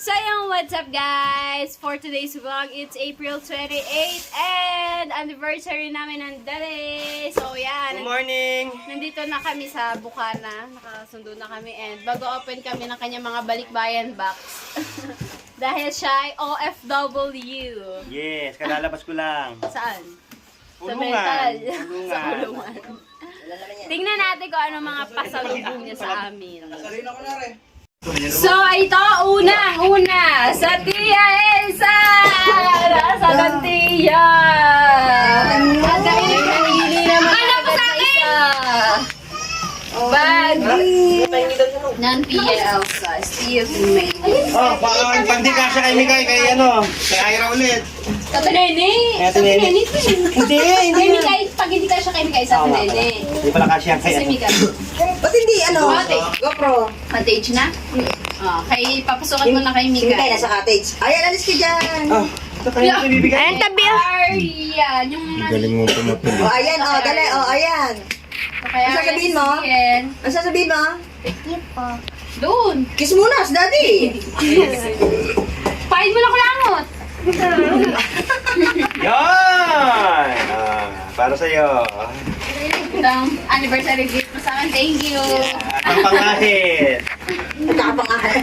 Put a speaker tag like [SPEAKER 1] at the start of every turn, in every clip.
[SPEAKER 1] So yung what's up guys? For today's vlog, it's April 28 and anniversary namin ng Dali. So yan.
[SPEAKER 2] Good morning!
[SPEAKER 1] Nandito na kami sa Bukana. Nakasundo na kami and bago-open kami ng kanyang mga balikbayan box. Dahil siya ay OFW.
[SPEAKER 2] Yes, kalalabas ko lang.
[SPEAKER 1] Saan? Sa
[SPEAKER 2] Kulungan.
[SPEAKER 1] mental.
[SPEAKER 2] Kulungan.
[SPEAKER 1] Sa kulungan. Tingnan natin kung ano mga pasalubong niya sa amin. So, ito, unang-una, sa Tia Elsa! Sa Gantia! At dahil nangyili naman ano pa sa akin? Bag ng Tia Elsa. Steve May.
[SPEAKER 2] Oh, baka pandi ka siya kay Mikay, kay Ira ulit.
[SPEAKER 1] Sa Nene!
[SPEAKER 2] Sa
[SPEAKER 1] Sa
[SPEAKER 2] Nene.
[SPEAKER 1] Nene ito eh.
[SPEAKER 2] Hindi.
[SPEAKER 1] Kay Mikay, pag hindi ka siya kay Mikay, sa Nene.
[SPEAKER 2] Hindi pala kasya
[SPEAKER 1] Si
[SPEAKER 2] kay
[SPEAKER 1] Mikay.
[SPEAKER 3] Ba't hindi
[SPEAKER 1] GoPro. Cottage na? Oh, kay papasukan mo na kay
[SPEAKER 3] Hindi
[SPEAKER 1] Mikay.
[SPEAKER 3] nasa cottage. Ayan, alis ka dyan.
[SPEAKER 2] Oh, ito kayo ito bibigay.
[SPEAKER 1] Ayan, tabi. Ayan, yung
[SPEAKER 4] Galing mo pumatuli.
[SPEAKER 3] O, ayan, o, dali, o, ayan.
[SPEAKER 1] kaya
[SPEAKER 3] Ano sasabihin mo? Ano sasabihin mo?
[SPEAKER 1] Doon.
[SPEAKER 3] Kiss muna, si daddy.
[SPEAKER 1] Pain mo na kulangot.
[SPEAKER 2] Yan! Para sa'yo.
[SPEAKER 1] Itong anniversary gift mo sa akin. Thank you.
[SPEAKER 2] At ang pangahit.
[SPEAKER 3] Nagkakapangahan.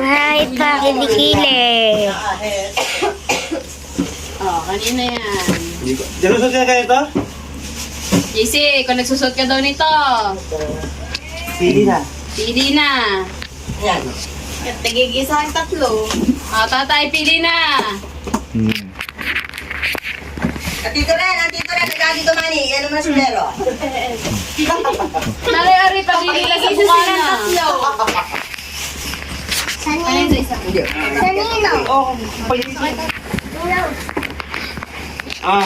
[SPEAKER 4] Hi, pa, kilikili.
[SPEAKER 1] Oh, kanina yan.
[SPEAKER 2] Jalusot ka kayo ito?
[SPEAKER 1] JC, kung nagsusot ka daw nito,
[SPEAKER 2] Pili na.
[SPEAKER 1] pili na.
[SPEAKER 3] Yan.
[SPEAKER 1] Tigigisa ang tatlo. Oh, tatay, pili na.
[SPEAKER 3] At dito rin, nagkakito mani. Yan naman si Lero.
[SPEAKER 1] Nari-ari, pagigila sa bukana. Ano yung isa?
[SPEAKER 3] Hindi.
[SPEAKER 2] Oh,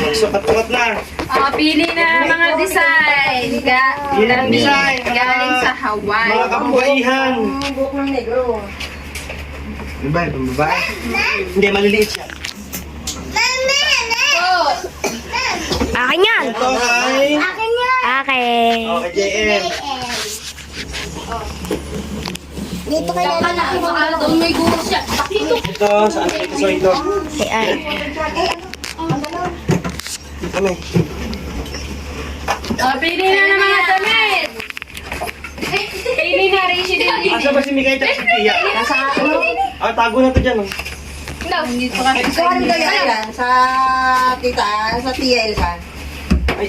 [SPEAKER 2] magsukat-sukat na.
[SPEAKER 1] Oh, pili na mga design.
[SPEAKER 2] Pili ng design.
[SPEAKER 1] Galing sa Hawaii.
[SPEAKER 2] Mga kababaihan.
[SPEAKER 3] Ang buhok ng negro.
[SPEAKER 2] Babae, babae. Hindi, maliliit siya.
[SPEAKER 1] Oh,
[SPEAKER 4] Akin yan.
[SPEAKER 2] Ito ay...
[SPEAKER 4] Akin.
[SPEAKER 2] Okay, JM.
[SPEAKER 4] Dito ka na lang.
[SPEAKER 1] baka doon may guros siya. Dito.
[SPEAKER 2] Ito, saan ito? So, ito.
[SPEAKER 4] Si Ay.
[SPEAKER 2] Ano?
[SPEAKER 1] Oh, pili na ng mga damit. Pili na rin siya din.
[SPEAKER 2] Asa ba si Mikay at si Tia?
[SPEAKER 3] Nasa ano?
[SPEAKER 2] Tago na to dyan.
[SPEAKER 1] Dito kasi.
[SPEAKER 3] Ikaw rin kayo, Alan, sa tita, sa tia Elsa.
[SPEAKER 2] Ay.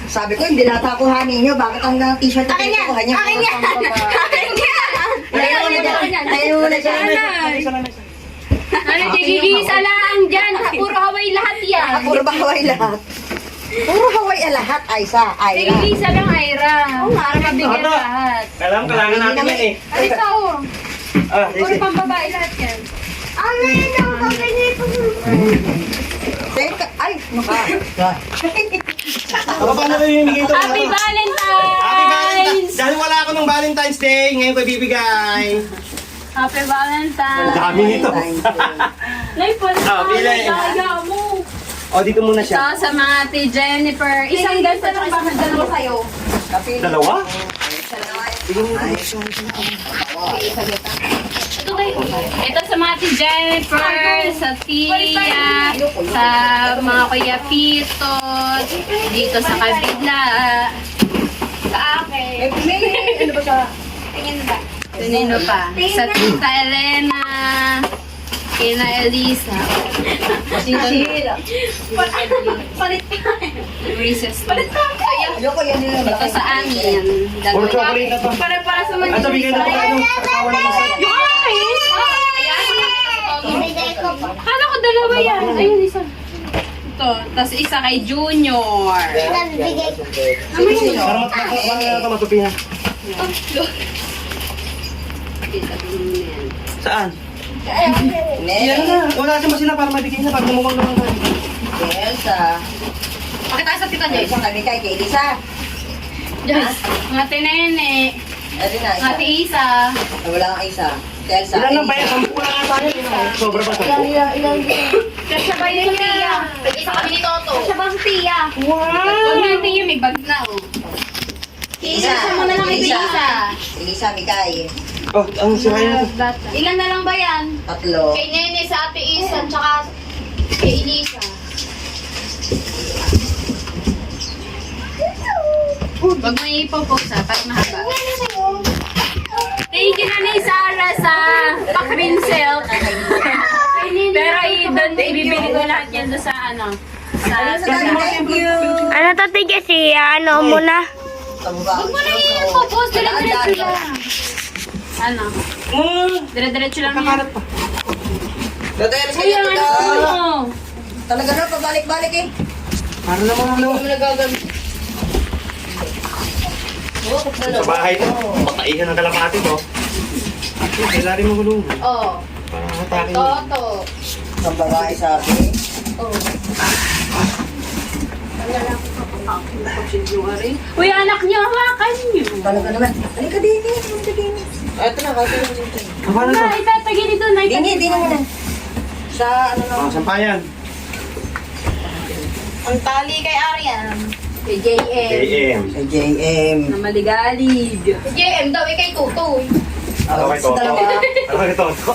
[SPEAKER 3] Sabi ko, hindi nata kuhanin nyo. Bakit hanggang t-shirt na kinukuha niya?
[SPEAKER 1] Akin yan! Akin yan!
[SPEAKER 3] Ayaw mo na dyan. Ayaw mo na dyan.
[SPEAKER 1] Ano, gigigisa lang dyan. Puro Hawaii lahat yan.
[SPEAKER 3] Puro ba Hawaii lahat? Puro Hawaii lahat, Aisa. Aira.
[SPEAKER 1] Gigigisa lang, Ira. Para mabigyan
[SPEAKER 2] Ano?
[SPEAKER 1] lahat.
[SPEAKER 2] Kailangan natin yan eh.
[SPEAKER 1] Alisa, oh. Puro
[SPEAKER 2] Sige.
[SPEAKER 1] pambabae lahat yan.
[SPEAKER 3] Ay, maka.
[SPEAKER 2] Paano kayo yung bigay ito?
[SPEAKER 1] Happy Valentine's!
[SPEAKER 2] Happy Valentine's! Dahil wala ako ng Valentine's Day, ngayon ko ibibigay.
[SPEAKER 1] Happy Valentine's!
[SPEAKER 2] Dami nito.
[SPEAKER 1] Nay, pala
[SPEAKER 2] pili.
[SPEAKER 1] kaya mo.
[SPEAKER 2] O, dito muna
[SPEAKER 1] So,
[SPEAKER 2] siya.
[SPEAKER 1] sa mga ati Jennifer, isang ganito lang bakit dalawa sa'yo?
[SPEAKER 2] Dalawa?
[SPEAKER 1] Ito sa mga ati Jennifer, sa Tia, sa mga kuya Pito, dito sa kabila. Sa akin.
[SPEAKER 3] Ano ba siya?
[SPEAKER 1] Kanino pa? Sa Tita Elena, kina Elisa. Palit pa. Recess. Palit pa.
[SPEAKER 3] Ayoko yan nila.
[SPEAKER 1] Ito sa amin.
[SPEAKER 2] Puro chocolate na to.
[SPEAKER 1] Para sa mga
[SPEAKER 2] Ito, bigay na to. Kasawa naman sa...
[SPEAKER 1] yung akin? Kala ko dalawa yan. Ayun, isa. Ito. Tapos isa kay Junior.
[SPEAKER 2] Para matupi na. Saan? Yan na. Wala siya sila para mabigay na. Pag namukang naman tayo.
[SPEAKER 3] Elsa.
[SPEAKER 1] Pakita sa tita Joyce.
[SPEAKER 3] Isang kami kay Elisa.
[SPEAKER 1] Joyce. Mga tinene.
[SPEAKER 3] Ano na,
[SPEAKER 1] Mga
[SPEAKER 3] isa.
[SPEAKER 1] Isa.
[SPEAKER 3] Wala kang isa. Si Elsa.
[SPEAKER 2] Ilan lang ba yan? 10 lang ata yun. Sobra ba 10?
[SPEAKER 1] Kasabay ni Tia. Isa kami ni Toto. Kasabay si Tia. Wow. Huwag na yung Tia, may bag na oh. Isa mo na lang ito isa.
[SPEAKER 3] Elisa, Mikay.
[SPEAKER 2] Oh, ang sirayan na to.
[SPEAKER 1] Ilan na lang ba yan?
[SPEAKER 3] 3.
[SPEAKER 1] Kay Nene, sa Ate Isan, tsaka kay Elisa. Huwag mo ipopost ha, para mahaba. Thank you na ni Sarah sa pa-pincel. Pero doon ibibili ko lahat yan doon sa ano.
[SPEAKER 3] Thank you.
[SPEAKER 4] Ano to, tigil si, ano muna?
[SPEAKER 1] Huwag mo na ipopost, dire-diretso lang. Ano? Dire-diretso lang yan.
[SPEAKER 2] Nakakarap pa.
[SPEAKER 3] Dito, Elisa,
[SPEAKER 1] Kuya,
[SPEAKER 3] dito
[SPEAKER 1] ano
[SPEAKER 3] daw.
[SPEAKER 1] mo?
[SPEAKER 3] Talaga na, pabalik-balik eh.
[SPEAKER 2] Para naman ang lawa. Sa bahay to. Pataihan ng kalapati to. Kailangan mo gulong.
[SPEAKER 1] Oh,
[SPEAKER 2] Parang hatakin.
[SPEAKER 1] toto.
[SPEAKER 3] Ang babae sabi.
[SPEAKER 1] Uy, anak niyo, hawakan niyo.
[SPEAKER 3] Talaga naman. Halika din eh. Halika din eh. Ito na, kasi lang dito.
[SPEAKER 2] Paano to?
[SPEAKER 1] Itatagin dito na.
[SPEAKER 3] Dini mo na. Sa ano na.
[SPEAKER 2] Mga sampayan.
[SPEAKER 1] Ang tali kay Arian. Kay JM.
[SPEAKER 2] AM.
[SPEAKER 3] Sa JM.
[SPEAKER 1] Na maligalig. Kay JM daw, kay Tutoy.
[SPEAKER 2] Ano kay Toto? Ano kay Toto?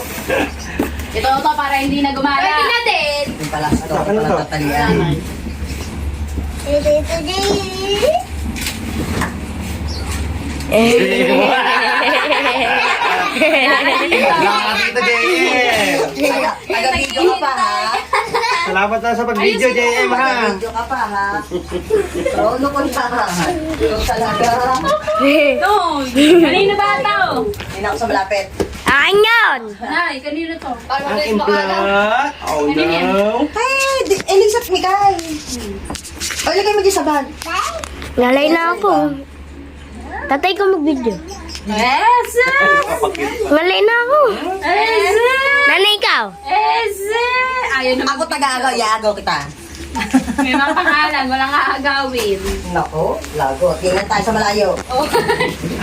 [SPEAKER 1] Ito to para hindi na gumala. Pwede na din.
[SPEAKER 3] Yung pala, ito pala tatalian.
[SPEAKER 2] Nakakita JM.
[SPEAKER 3] Taga-video ka pa ha.
[SPEAKER 2] Salamat na sa pag-video JM ha.
[SPEAKER 3] Taga-video ka pa ha. Trono ko na ha. Ito talaga.
[SPEAKER 1] No, kanina bata oh.
[SPEAKER 3] Hindi na ako sa malapit.
[SPEAKER 4] Akin yun!
[SPEAKER 1] Nay, kanino to?
[SPEAKER 2] Ang implant. Oh no.
[SPEAKER 3] Hey, Elisa at Mikay. O, ilagay mo dyan sa bag.
[SPEAKER 4] Nalay na ako. Tatay ko mag-video.
[SPEAKER 1] Yes!
[SPEAKER 4] Nalay na ako.
[SPEAKER 1] Yes!
[SPEAKER 4] Nanay ikaw.
[SPEAKER 1] Yes! Ayaw naman.
[SPEAKER 3] Ako taga-agaw, iaagaw kita.
[SPEAKER 1] May mga pangalan, walang aagawin.
[SPEAKER 3] Nako, lago. Tingnan tayo sa malayo.
[SPEAKER 1] Oh.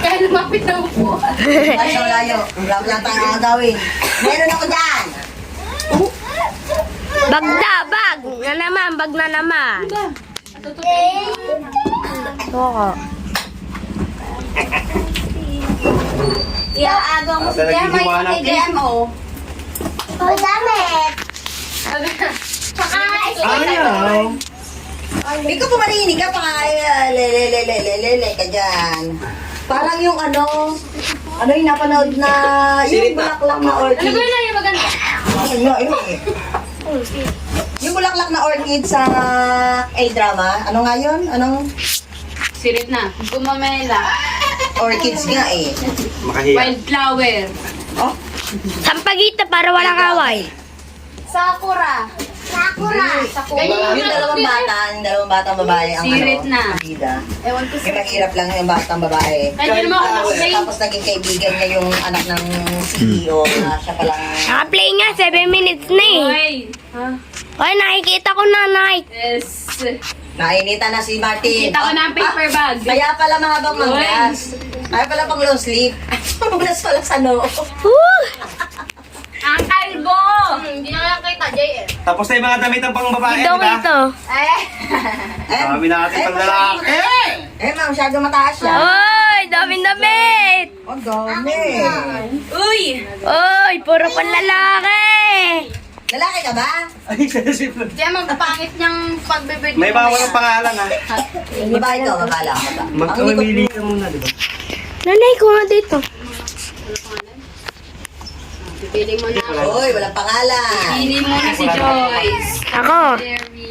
[SPEAKER 1] Kaya lumapit na upuan.
[SPEAKER 3] Tayo sa malayo. Wala lang tayong aagawin. Meron ako dyan.
[SPEAKER 4] Bag na, bag. Na naman, bag na naman. Oo.
[SPEAKER 1] Iaagaw mo si
[SPEAKER 2] Talagang
[SPEAKER 1] Gemma,
[SPEAKER 2] ginawa
[SPEAKER 1] yung kay
[SPEAKER 2] natin.
[SPEAKER 1] Gemma oh.
[SPEAKER 4] Oh, damit.
[SPEAKER 1] Tsaka,
[SPEAKER 2] Ayaw.
[SPEAKER 3] Hindi ko pumarinig ka pa. Lele ka dyan. Parang yung ano yung napanood na, yung bulaklak na
[SPEAKER 1] ano
[SPEAKER 3] orchid.
[SPEAKER 1] ba yun yung maganda?
[SPEAKER 3] Ano eh. Yung bulaklak na orchid sa A-drama. Ano nga yun? Anong
[SPEAKER 1] Sirit na. Gumamela.
[SPEAKER 3] orchids nga eh.
[SPEAKER 2] Makahiya.
[SPEAKER 1] Wildflower.
[SPEAKER 3] Oh,
[SPEAKER 4] Sampagita para walang away.
[SPEAKER 1] Sakura.
[SPEAKER 3] yung dalawang batang babae ang
[SPEAKER 1] Sirit
[SPEAKER 3] ano,
[SPEAKER 1] na.
[SPEAKER 3] bida.
[SPEAKER 1] Ewan ko
[SPEAKER 3] May mahirap lang yung batang babae.
[SPEAKER 1] Kaya naman ako nakaplay.
[SPEAKER 3] Tapos naging kaibigan niya yung anak ng CEO na siya palang
[SPEAKER 4] Naka-play nga, 7 minutes na eh.
[SPEAKER 1] Oy.
[SPEAKER 4] Ay, nakikita ko na, Night.
[SPEAKER 1] Yes.
[SPEAKER 3] nainita na si Martin.
[SPEAKER 1] Kita ko na ang paper bag.
[SPEAKER 3] Kaya pala mahabang manggas. Kaya pala pang long sleeve. Mulas pala sa noo.
[SPEAKER 4] Woo!
[SPEAKER 1] Ang kalbo. Hindi na lang kita, JM.
[SPEAKER 2] Tapos na yung mga damit ng pang babae,
[SPEAKER 4] Ito,
[SPEAKER 2] di ba?
[SPEAKER 4] ito.
[SPEAKER 2] Dami natin pang lalaki.
[SPEAKER 3] Ma, masyado mataas siya.
[SPEAKER 4] Oy, daming damit.
[SPEAKER 3] Ang dami.
[SPEAKER 1] Uy.
[SPEAKER 4] Oy, puro panlalaki.
[SPEAKER 3] Lalaki ka ba?
[SPEAKER 2] Ay, sensitive lang.
[SPEAKER 1] Diyan magpapangit niyang pagbibig.
[SPEAKER 2] May bawal ang pangalan ha.
[SPEAKER 3] Di ba ito? Babala ka ba?
[SPEAKER 2] Magkamamili ka muna, di ba?
[SPEAKER 4] Nanay ko nga dito.
[SPEAKER 1] Pipili mo na.
[SPEAKER 3] Uy, walang pangalan.
[SPEAKER 1] Pili mo na si Joyce.
[SPEAKER 4] Ako.
[SPEAKER 1] Very.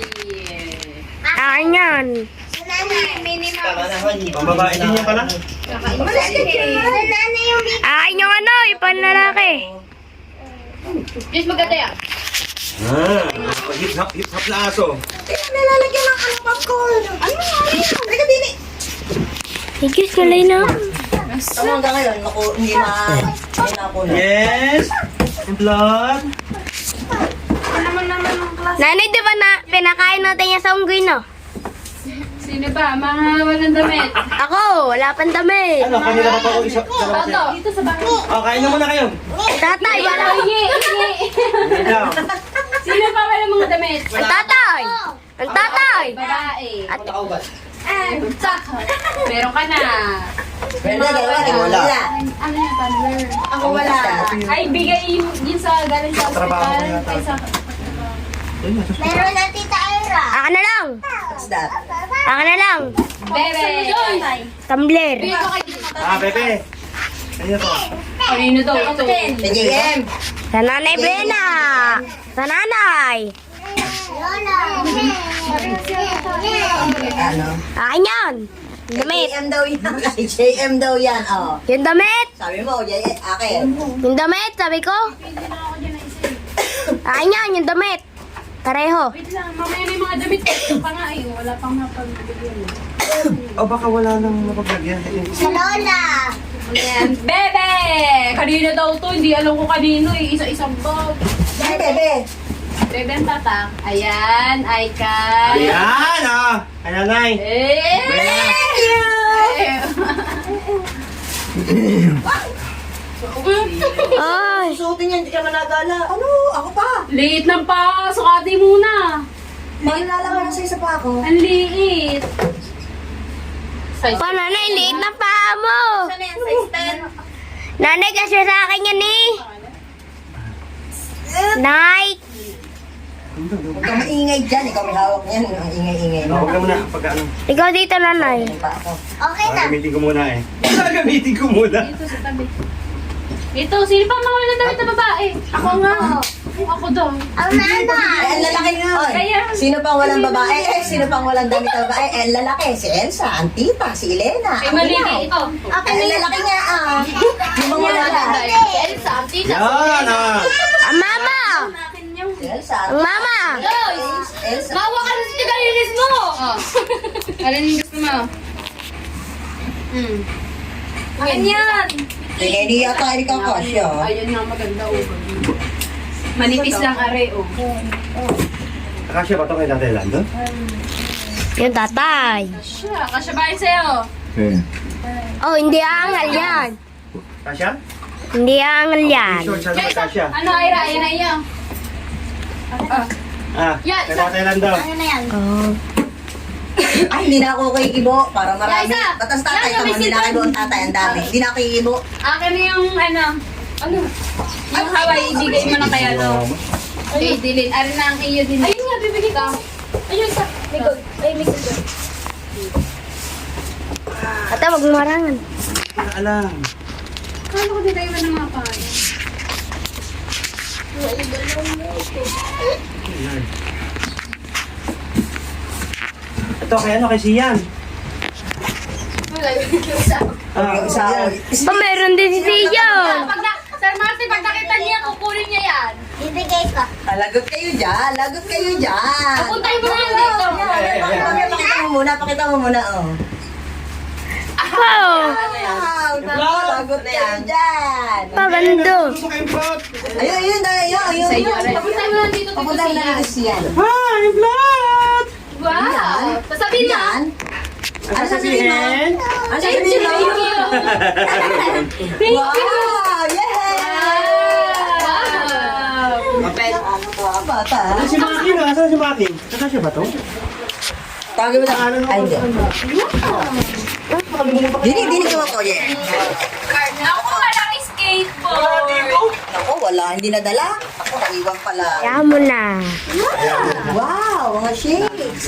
[SPEAKER 4] Akin yan.
[SPEAKER 2] Pang babae din yan pala.
[SPEAKER 4] Akin yung ano, yung panlalaki.
[SPEAKER 1] Joyce, maganda yan.
[SPEAKER 2] Hip-hop na aso.
[SPEAKER 3] Nilalagyan ng ano popcorn. Ano? Halika din eh.
[SPEAKER 4] Hey, Diyos, nalay na ako.
[SPEAKER 3] Tama hanggang ngayon, naku, hindi na ako na.
[SPEAKER 2] Yes! Blood!
[SPEAKER 4] Nanay, di ba na pinakain natin yan sa unggoy, no?
[SPEAKER 1] Sino ba? Mga walang damit.
[SPEAKER 4] Ako, wala pang damit.
[SPEAKER 2] Ano, kanila pa pa ako isa. Dalawa
[SPEAKER 1] Toto,
[SPEAKER 2] sila.
[SPEAKER 1] dito sa bahay.
[SPEAKER 2] Oh, kain na muna kayo.
[SPEAKER 4] Tatay, wala.
[SPEAKER 1] Ingi.
[SPEAKER 2] Hindi daw.
[SPEAKER 1] Sino pa wala mga damit?
[SPEAKER 4] Ang tatay. Ang tatay.
[SPEAKER 1] Babae.
[SPEAKER 4] At
[SPEAKER 1] Meron ka na.
[SPEAKER 3] Pwede, dalawa, wala.
[SPEAKER 1] Ano yung toddler?
[SPEAKER 3] Ako wala.
[SPEAKER 1] Ay, bigay yun sa galing sa
[SPEAKER 2] Trabaho
[SPEAKER 1] hospital.
[SPEAKER 2] ko yata.
[SPEAKER 1] Ay, sa...
[SPEAKER 4] Meron na Tita Ira. Akin na lang.
[SPEAKER 3] What's that?
[SPEAKER 4] Akin na lang.
[SPEAKER 1] Bebe!
[SPEAKER 4] Tumbler.
[SPEAKER 2] Pepe. Kanina to.
[SPEAKER 1] Kanino daw ito?
[SPEAKER 3] Sa JM.
[SPEAKER 4] Sa Nanay Brena. Sa Nanay.
[SPEAKER 3] Ano?
[SPEAKER 4] Akin yan. Damit.
[SPEAKER 3] JM daw yan. JM daw yan, oh.
[SPEAKER 4] Yung damit.
[SPEAKER 3] Sabi mo, JM, akin.
[SPEAKER 4] Yung damit, sabi ko. Akin yan, yung damit. Pareho.
[SPEAKER 1] Wait lang, mamaya na yung mga damit. Ito pa nga eh, wala pang mapagbigyan.
[SPEAKER 2] O baka wala nang mapaglagyan.
[SPEAKER 1] Ayan, Bebe! Kanino daw to? Hindi alam ko kanino eh. Isa-isang bag.
[SPEAKER 3] Ay, bebe.
[SPEAKER 1] Bebe ang tatak. Ayan, Icon.
[SPEAKER 2] Ayan, ah. Ay, nanay.
[SPEAKER 4] Ay.
[SPEAKER 3] Susutin yan, hindi ka managala. Ano? Ako pa.
[SPEAKER 1] Liit ng pa. Sukati muna.
[SPEAKER 3] Mangalala mo na sa isa pa ako.
[SPEAKER 1] Ang liit.
[SPEAKER 4] Pa, nanay, liit na paa mo.
[SPEAKER 1] Ano yan? Size 10?
[SPEAKER 4] Nanay, kasi sa akin yan eh. Nay.
[SPEAKER 3] Huwag kang maingay dyan. Ikaw may hawak niyan. Ang ingay-ingay mo.
[SPEAKER 2] Huwag na muna. Pag ano.
[SPEAKER 4] Ikaw dito, nanay.
[SPEAKER 3] Pa ako.
[SPEAKER 2] Gagamitin ko muna eh. Gagamitin ko muna.
[SPEAKER 1] Dito sa tabi. Ito, sino pa mga walang damit na babae? Ako nga. Ako daw.
[SPEAKER 3] Ay, ang lalaki nga. Oy,
[SPEAKER 1] Kaya.
[SPEAKER 3] sino pang walang babae? Sino pang walang damit na babae? Ang lalaki. Si Elsa, ang tita, si Elena.
[SPEAKER 1] Ay,
[SPEAKER 3] Ako
[SPEAKER 1] mali
[SPEAKER 3] na.
[SPEAKER 1] ito.
[SPEAKER 3] Ang lalaki nga ah. Yung mga wala.
[SPEAKER 1] Elsa, ang tita.
[SPEAKER 2] Yan, ah.
[SPEAKER 4] Ang mama.
[SPEAKER 1] Akin yung...
[SPEAKER 3] Si Elsa.
[SPEAKER 4] Ang mama.
[SPEAKER 3] Elsa.
[SPEAKER 1] Bawa ka na sa tigalinis mo! Oh. Alin yung gusto mo? Akin yan!
[SPEAKER 3] Hindi yata ka kasya.
[SPEAKER 1] Ayun nga maganda oh. Manipis lang are oh.
[SPEAKER 2] Akasya ba ito kay Tatay Lando?
[SPEAKER 4] Yung tatay.
[SPEAKER 1] Kasya ba yun sa'yo?
[SPEAKER 4] Oh, hindi aangal yan.
[SPEAKER 2] Akasya?
[SPEAKER 4] Hindi aangal yan.
[SPEAKER 2] Short siya naman, Akasya.
[SPEAKER 1] Ano Ira? Ayan na iya.
[SPEAKER 2] Ah,
[SPEAKER 1] Yan,
[SPEAKER 2] kay Tatay Lando.
[SPEAKER 4] Oh.
[SPEAKER 3] Ay, hindi na ako kikibo. Para marami.
[SPEAKER 1] Ya, isa.
[SPEAKER 3] Batas tatay
[SPEAKER 1] Yan,
[SPEAKER 3] ka
[SPEAKER 1] may
[SPEAKER 3] hindi na
[SPEAKER 1] silpan.
[SPEAKER 3] kibo ang tatay. Ang dami. Hindi na ako kikibo.
[SPEAKER 1] Akin na yung ano. Ano? Yung Hawaii, ibigay mo na kaya no? Okay, Dilin. Arin na ang iyo din. Ayun nga, bibigay ko. Ayun sa. Likod. Ay, likod.
[SPEAKER 4] Ate, wag mo marangan.
[SPEAKER 2] Wala alam.
[SPEAKER 1] Kala ko dito iwan ng mga pa.
[SPEAKER 2] Ito, kay ano, kay Sian.
[SPEAKER 1] Wala yung isa.
[SPEAKER 3] Yung isa ako.
[SPEAKER 4] Oh, meron din si Sion.
[SPEAKER 1] Sir Martin, pag nakita niya, kukunin niya yan.
[SPEAKER 3] Lagot kayo dyan. Lagot kayo dyan.
[SPEAKER 1] Pupuntahin mo na yan dito.
[SPEAKER 3] Pakita mo muna. Pakita mo muna. Oh.
[SPEAKER 4] Oh,
[SPEAKER 3] Wow. Lagot kayo dyan.
[SPEAKER 4] pagando.
[SPEAKER 3] Ayun, ayun. Ayun, ayun.
[SPEAKER 1] Papuntahin mo na dito.
[SPEAKER 3] Papunta na natin siyan.
[SPEAKER 2] Hi, vlog!
[SPEAKER 1] Wow! Sasabihin na.
[SPEAKER 3] Yan. Ano sasabihin mo? Ano sasabihin mo? Wow! Yay! Ano to ang bata?
[SPEAKER 2] Ano si Maki na? Saan si Maki? Akasya ba to?
[SPEAKER 3] Tawagin mo na. Ay, hindi. Dinig ko ako, yeah.
[SPEAKER 1] Ako walang skateboard.
[SPEAKER 3] Ako, wala. Hindi nadala. Ako, naiwan pala.
[SPEAKER 4] Kaya mo na.
[SPEAKER 3] Wow, mga shakes.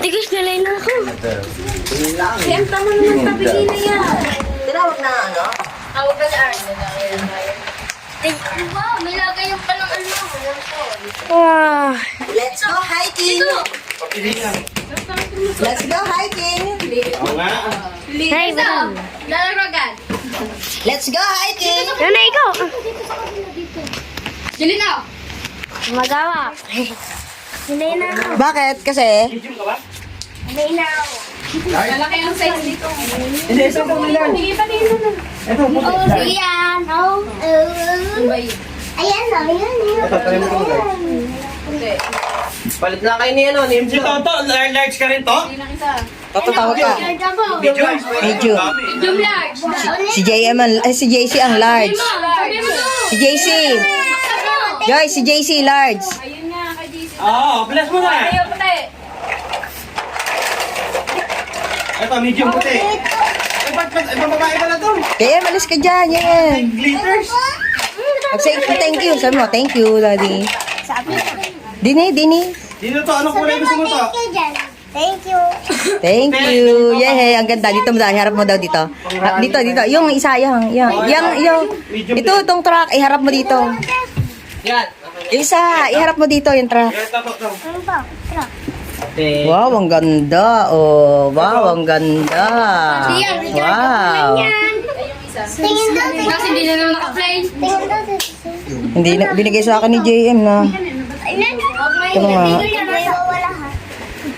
[SPEAKER 4] Tigis na lang ako.
[SPEAKER 1] Siyempre mo naman tabigin na yan.
[SPEAKER 3] Tinawag na ano?
[SPEAKER 1] Tawag ka na Wow, may lagay yung palang ano.
[SPEAKER 4] Wow.
[SPEAKER 3] Let's go hiking! Let's go hiking!
[SPEAKER 2] Oo nga.
[SPEAKER 4] Hey,
[SPEAKER 1] Isa, lalarogan.
[SPEAKER 3] Let's go hiking!
[SPEAKER 4] Nanay ko.
[SPEAKER 1] Juli na.
[SPEAKER 4] Magawa. Hinay na ako.
[SPEAKER 3] Bakit? Kasi?
[SPEAKER 2] Medium ka ba?
[SPEAKER 4] Hinay na ako.
[SPEAKER 1] Lalaki ang size dito.
[SPEAKER 2] Hindi, isang pa lang.
[SPEAKER 1] Hindi pa din na.
[SPEAKER 2] Ito, bukas.
[SPEAKER 4] Sige yan. Oh.
[SPEAKER 1] Ano ba yun?
[SPEAKER 4] Ayan na, ayan.
[SPEAKER 2] Ito, try mo kung guys.
[SPEAKER 1] Hindi.
[SPEAKER 5] Palit na kayo ni ano, ni
[SPEAKER 2] Si Toto, large ka rin to?
[SPEAKER 1] Hindi lang isa.
[SPEAKER 3] Tatawag ka.
[SPEAKER 2] Medyo.
[SPEAKER 3] Medyo.
[SPEAKER 1] Medium large.
[SPEAKER 3] Si JM si JC ang large.
[SPEAKER 1] Sabi mo to.
[SPEAKER 3] Si JC. Joy, si JC large.
[SPEAKER 1] Ayun nga, kay DC.
[SPEAKER 2] Oo, bless mo na.
[SPEAKER 1] Ayaw puti.
[SPEAKER 2] Ito, medium puti. Ay, ba't babae pala to?
[SPEAKER 3] Kaya malis ka dyan, yan.
[SPEAKER 2] Glitters.
[SPEAKER 3] Mag-say thank you. Sabi mo, thank you, daddy. Dini.
[SPEAKER 2] Dito to, anong kulay gusto mo to?
[SPEAKER 4] Thank you.
[SPEAKER 3] Thank you. Yay, ang ganda. Dito mo daw, harap mo daw dito. Dito. Yung isa, yung. Ito, itong truck, iharap mo dito.
[SPEAKER 5] Yan.
[SPEAKER 3] Yung isa, iharap mo dito, yung truck.
[SPEAKER 2] Ito.
[SPEAKER 4] Ano ba? Tara.
[SPEAKER 5] Okay.
[SPEAKER 3] Wow, ang ganda. Oh, wow, ang ganda. Wow.
[SPEAKER 4] Tingin daw.
[SPEAKER 1] Kasi hindi na naman naka-play.
[SPEAKER 4] Tingin daw.
[SPEAKER 3] Hindi na, binigay sa akin ni JM na.
[SPEAKER 4] Ayun.
[SPEAKER 3] Ito nga.
[SPEAKER 4] Wala ha.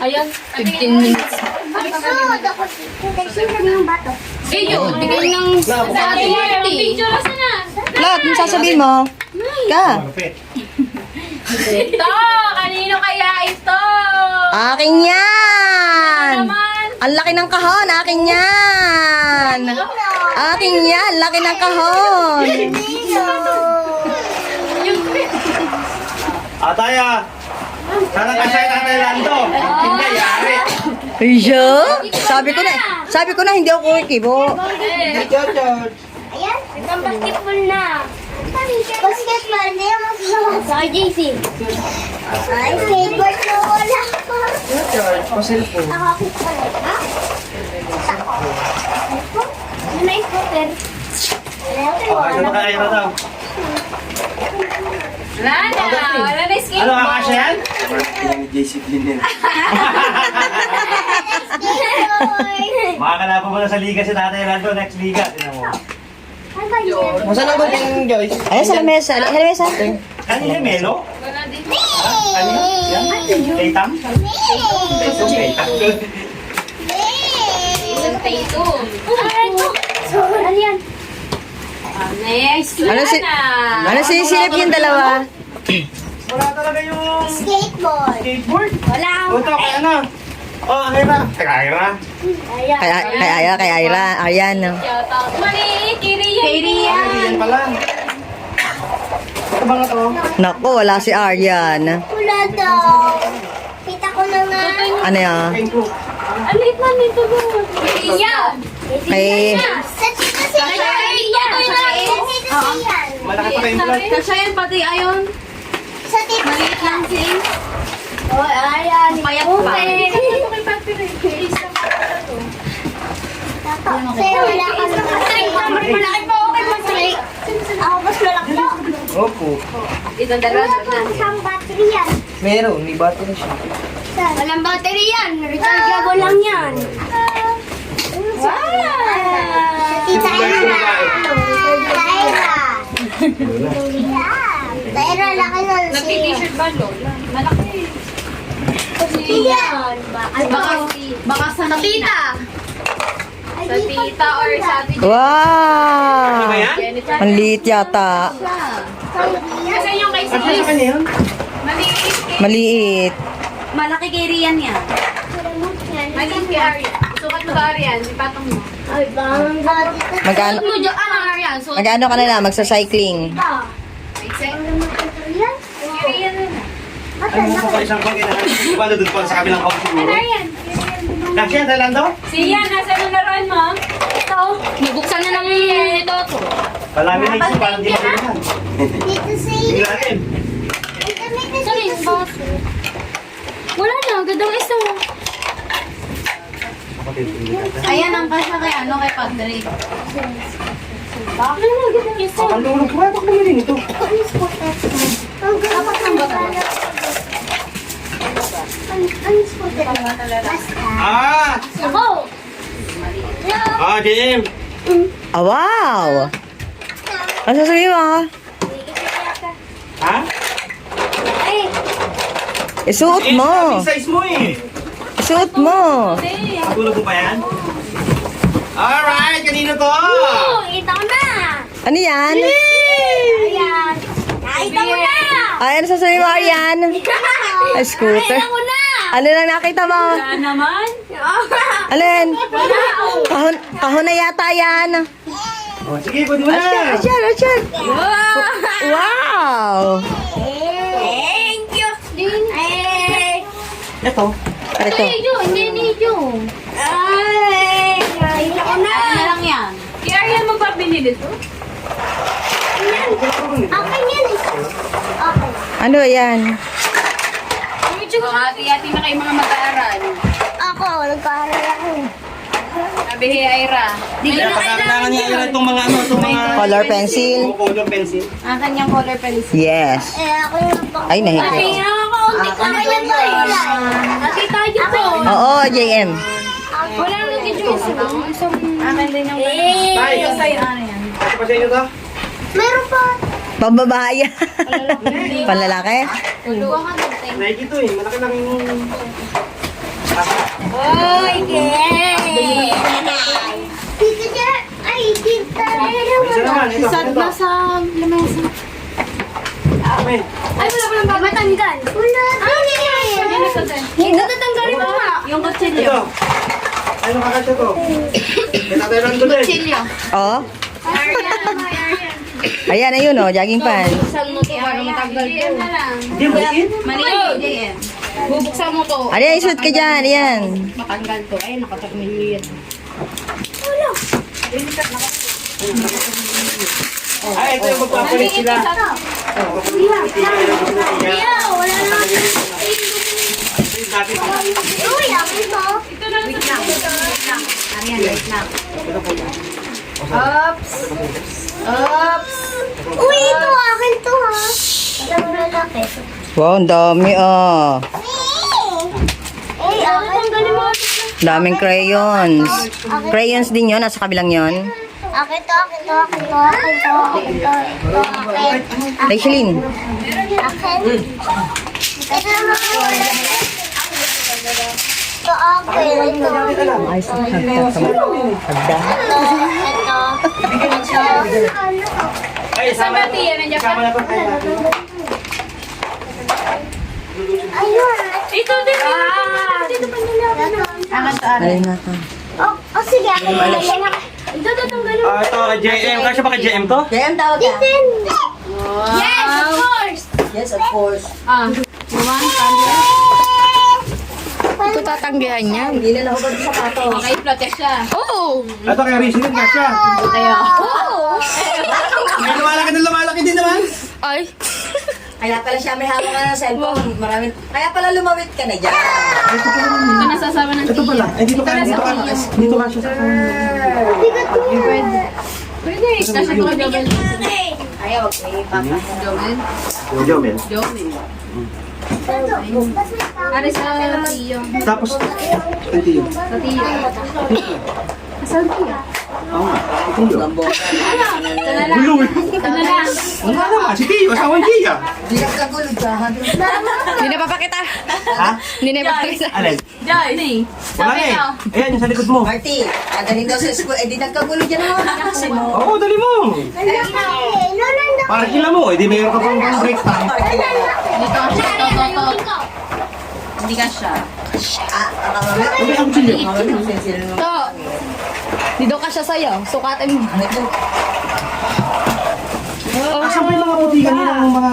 [SPEAKER 1] Ayan, 15 minutes.
[SPEAKER 4] Texture lang yung bato.
[SPEAKER 1] Video, bigay ng sa ating picture na.
[SPEAKER 3] Lot, ano sasabihin mo? Ka.
[SPEAKER 1] Ito, kanino kaya ito?
[SPEAKER 3] Akin yan.
[SPEAKER 1] Naman.
[SPEAKER 3] Ang laki ng kahon, akin yan. Akin yan, laki ng kahon.
[SPEAKER 2] Ataya. Sana kasaya Tatay Lando. Hindi, yari.
[SPEAKER 3] Iya? Sabi ko na hindi ako kukibo.
[SPEAKER 4] Ayan, isang basketball na. Basketball, hindi yung magsawa. Sa JC. Ay, skateboard na wala pa. Nakakit pala. Ha? Ano na yung scooter?
[SPEAKER 2] Okay, sa makaira daw.
[SPEAKER 1] Wala na skate.
[SPEAKER 2] Ano, kakasya yan? Makakalaban mo na sa liga si Tatay Lando, next liga. Tinan mo.
[SPEAKER 4] Ano ba yun?
[SPEAKER 5] Masan ang galing, Joyce?
[SPEAKER 3] Ayan sa lamesa. Lamesa.
[SPEAKER 2] Kanina Melo?
[SPEAKER 1] Wala din.
[SPEAKER 2] Ano yan? Kaytam? Kaytam.
[SPEAKER 1] Isang tato.
[SPEAKER 4] Ano yan?
[SPEAKER 1] Next,
[SPEAKER 3] Ano sisilip yung dalawa?
[SPEAKER 2] Wala talaga yung
[SPEAKER 4] Skateboard.
[SPEAKER 2] skateboard.
[SPEAKER 4] Wala akong
[SPEAKER 2] Punta, kaya na. Oh, Aira. Aira.
[SPEAKER 4] Ayan.
[SPEAKER 3] Kay Ira. Ayan.
[SPEAKER 1] Mali, Kirian.
[SPEAKER 2] Yan pala. Ito ba nga to?
[SPEAKER 3] Naku, wala si Aryan.
[SPEAKER 4] Wala daw. Kita ko na nga.
[SPEAKER 3] Ano yan?
[SPEAKER 1] Alit man dito ba? Kirian.
[SPEAKER 3] Kay...
[SPEAKER 4] Sa tito si Ian. Sa tito si Ian.
[SPEAKER 2] Malaki pa yung vlog.
[SPEAKER 1] Kasya yan pati ayon.
[SPEAKER 4] Sa tito si
[SPEAKER 1] Maliit lang si.
[SPEAKER 4] Oh, ayan.
[SPEAKER 1] Payat pa.
[SPEAKER 4] Pero wala ka naman. Malaki pa ako kay Patrick. Ako mas malaki pa.
[SPEAKER 5] Opo.
[SPEAKER 1] Itong dalawa na.
[SPEAKER 4] Isang battery yan.
[SPEAKER 5] Meron, may battery siya.
[SPEAKER 4] Walang battery yan. Rechargeable lang yan. Wow! Tita Ira. Tita Ira, laki nun.
[SPEAKER 1] Nagti-t-shirt ba, Lola? Malaki.
[SPEAKER 4] Yan.
[SPEAKER 1] Baka sa tita. Sa tita or sa ate.
[SPEAKER 3] Wow!
[SPEAKER 2] Ano yan?
[SPEAKER 1] Jennifer.
[SPEAKER 3] Ang liit yata.
[SPEAKER 1] Kasi yung kay
[SPEAKER 2] Ano sa
[SPEAKER 1] Sis.
[SPEAKER 2] kanya yun?
[SPEAKER 1] Maliit.
[SPEAKER 3] Maliit.
[SPEAKER 1] Malaki kay Rian yan. Maliit kay Arian. Sukat mo ba Arian? Ipatong mo.
[SPEAKER 4] Ay, bang dito.
[SPEAKER 3] Magkano?
[SPEAKER 1] Sukat mo dyan. Ano Arian? Sukat
[SPEAKER 3] Magkano ka na lang? Magsa-cycling.
[SPEAKER 4] Yan.
[SPEAKER 1] kay Rian na.
[SPEAKER 2] Ano mo pa isang pag inahanap? Iba doon pa sa kabilang kaw siguro.
[SPEAKER 1] Arian.
[SPEAKER 2] Kasi yan, Lando?
[SPEAKER 1] Si Ian, nasa lalaroan mo? Ito. Nabuksan na lang yung ito.
[SPEAKER 2] Palami na isip, parang di na rin yan.
[SPEAKER 4] Dito si...
[SPEAKER 2] Tingnan natin.
[SPEAKER 1] Sorry, baso. Wala na, gandang isa. Ayan ang kasya kay ano kay Padre. Bakit na gandang isa?
[SPEAKER 2] Kapalulog ko, bakit bumili nito?
[SPEAKER 4] Dapat ang baba. Ang scooter. Basta.
[SPEAKER 2] Ah!
[SPEAKER 4] Ako.
[SPEAKER 2] Ah, JM!
[SPEAKER 3] Ah, wow! Ano sasabihin mo?
[SPEAKER 2] Ha?
[SPEAKER 4] Ay,
[SPEAKER 3] Isuot mo.
[SPEAKER 2] Big size mo eh!
[SPEAKER 3] Isuot mo.
[SPEAKER 2] Matulog mo pa yan? Alright, kanino to?
[SPEAKER 4] ito na.
[SPEAKER 3] Ano yan?
[SPEAKER 4] Ayan. Ito mo na.
[SPEAKER 3] Ay, ano sasabihin mo, Aryan? Ay, scooter.
[SPEAKER 4] Ito mo na.
[SPEAKER 3] Ano lang nakita mo?
[SPEAKER 1] Wala naman.
[SPEAKER 3] Alin? Kahon na yata yan.
[SPEAKER 2] Oh, sige, pwede mo na!
[SPEAKER 3] Asyan. Wow!
[SPEAKER 4] Thank you. Ay.
[SPEAKER 2] Ito.
[SPEAKER 3] Ano ito?
[SPEAKER 1] Hindi, hindi.
[SPEAKER 4] Ay.
[SPEAKER 1] yan. Kaya yan mo ba binili to?
[SPEAKER 4] Akin yan eh. Okay.
[SPEAKER 3] Ano yan?
[SPEAKER 1] Hati-hati na kayo mga mag-aaral.
[SPEAKER 4] Ako, nag-aaral ako.
[SPEAKER 1] Sabi ni Ira. Di ko na
[SPEAKER 2] Kailangan niya itong mga ano, itong mga...
[SPEAKER 3] Color pencil?
[SPEAKER 2] Color pencil.
[SPEAKER 1] ang kanyang color pencil.
[SPEAKER 3] Yes.
[SPEAKER 4] Eh, ako yung napaka...
[SPEAKER 3] Ay, nahigit.
[SPEAKER 1] ako, unti ka
[SPEAKER 4] Ako yung kulay.
[SPEAKER 1] Hati tayo to.
[SPEAKER 3] Oo, JM.
[SPEAKER 1] Wala nang nag-juice. Akin din yung
[SPEAKER 2] Tay!
[SPEAKER 1] sa'yo ano yan.
[SPEAKER 2] Kasi pa sa inyo to?
[SPEAKER 4] Meron pa.
[SPEAKER 3] Pambabae. Panlalaki?
[SPEAKER 1] Tulungan ka dito.
[SPEAKER 2] Nike to eh. Malaki lang yung...
[SPEAKER 1] Oy, yay!
[SPEAKER 4] Tita Jer. Ay, tita.
[SPEAKER 2] Isa naman, ito.
[SPEAKER 1] Sad na sa lamesa.
[SPEAKER 2] May.
[SPEAKER 1] Ay, wala ko lang ba?
[SPEAKER 4] Matanggal. Wala. Ay,
[SPEAKER 1] Hindi tatanggalin mo nga. Yung
[SPEAKER 2] Ito.
[SPEAKER 1] kutsilyo.
[SPEAKER 2] Ano kakasya to? Kinatayran ko din.
[SPEAKER 1] Kutsilyo.
[SPEAKER 3] Oo. Ayan, ayun o, jogging pants.
[SPEAKER 1] Bubuksan mo to para matanggal to.
[SPEAKER 2] Hindi, maliit.
[SPEAKER 1] Maliit, JM. Bubuksan mo to.
[SPEAKER 3] Ano yan, isuot ka dyan, ayan.
[SPEAKER 1] Matanggal to. Ay, nakatagmili yan.
[SPEAKER 2] Ay, ito yung magpapalit sila.
[SPEAKER 4] wala na.
[SPEAKER 2] Dati pa.
[SPEAKER 4] Uy, akin to.
[SPEAKER 1] Ito na lang. Ariyan, wait lang. Oops. Oops.
[SPEAKER 4] Uy, ito akin to ha. Ang lalaki.
[SPEAKER 3] Wow, ang dami ah.
[SPEAKER 4] Uy, akin to.
[SPEAKER 3] Daming crayons. Crayons din yun, nasa kabilang yun.
[SPEAKER 4] Akin to, akin to, akin to, akin to, akin to. Akin.
[SPEAKER 3] Rachelyn.
[SPEAKER 4] Akin. Ito naman wala. Ito akin. Ito.
[SPEAKER 3] Ayos na, hagda.
[SPEAKER 2] Ay,
[SPEAKER 1] Sa bati yan, nandiyan pa.
[SPEAKER 2] Sama na to.
[SPEAKER 4] Ayun.
[SPEAKER 1] Ito din. Dito pa nila.
[SPEAKER 3] Alin na to.
[SPEAKER 4] Oh, sige. Akin na yan. Ito tatanggalin.
[SPEAKER 2] Ah, ito kay JM. Kasya ba kay JM to?
[SPEAKER 3] JM, tawag ka.
[SPEAKER 4] Yes, of course.
[SPEAKER 3] Yes, of course.
[SPEAKER 1] Naman, tanggal.
[SPEAKER 4] Ito
[SPEAKER 1] tatanggihan niya.
[SPEAKER 3] Hindi na nakabag sa sapatos.
[SPEAKER 1] Okay, plate siya. Oo.
[SPEAKER 2] Ito kay Rachelyn. Kasya.
[SPEAKER 1] Tayo.
[SPEAKER 2] May lumalaki din naman.
[SPEAKER 1] Ay.
[SPEAKER 3] Kaya pala siya may hawak ka ng cellphone. Marami. Kaya pala lumawit ka na dyan.
[SPEAKER 1] Ito nasasama ng
[SPEAKER 2] Ito pala. Ay, dito ka. Dito ka siya.
[SPEAKER 1] Pwede. Kasi ko kay Jomel.
[SPEAKER 3] Ayaw, wag may papa.
[SPEAKER 1] Jomel.
[SPEAKER 2] Jomel.
[SPEAKER 1] Jomel. Ano sa Tiyo?
[SPEAKER 2] Tapos, ito yun.
[SPEAKER 1] Sa Tiyo. Saan Tiyo?
[SPEAKER 2] Oo nga. Ito yun.
[SPEAKER 1] Ito na lang.
[SPEAKER 2] Gulo eh.
[SPEAKER 1] Ito na lang.
[SPEAKER 2] Ang nga naman, si Tiyo, asawa ni Tia.
[SPEAKER 3] Hindi ka kagulo dyan.
[SPEAKER 1] Hindi na papakita.
[SPEAKER 2] Ha?
[SPEAKER 1] Hindi na papakita.
[SPEAKER 2] Alin?
[SPEAKER 1] Joy.
[SPEAKER 2] Wala nga eh. Ayan, yung sa likod mo.
[SPEAKER 3] Marty, dadalhin daw sa school. Eh, di nagkagulo dyan naman. Kasi mo.
[SPEAKER 2] Oo, dali mo. Para kila mo, eh, di mayroon ka pang break time.
[SPEAKER 1] Dito. Ito. Hindi ka siya.
[SPEAKER 2] Hindi ang chilyo.
[SPEAKER 1] Ito. Dito ka siya sa'yo. Sukatin mo.
[SPEAKER 2] Asan ba yung mga butikan nila ng mga...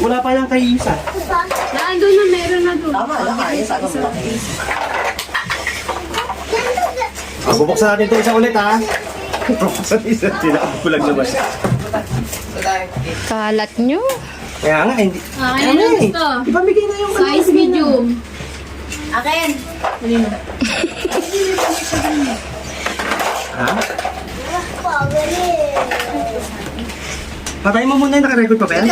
[SPEAKER 2] Wala pa yan kay Isa.
[SPEAKER 1] Nandun na, meron na doon.
[SPEAKER 3] Tama, ayos ako.
[SPEAKER 2] Bubuksan natin ito isa ulit ha. Bubuksan isa, tinakot ko lang naman.
[SPEAKER 1] Kalat nyo.
[SPEAKER 2] Kaya nga, hindi.
[SPEAKER 1] Ano na gusto?
[SPEAKER 2] Ipamigay na yung...
[SPEAKER 1] Size medium.
[SPEAKER 3] Akin.
[SPEAKER 2] Ha? Patayin mo muna yung nakarecord pa, Ben?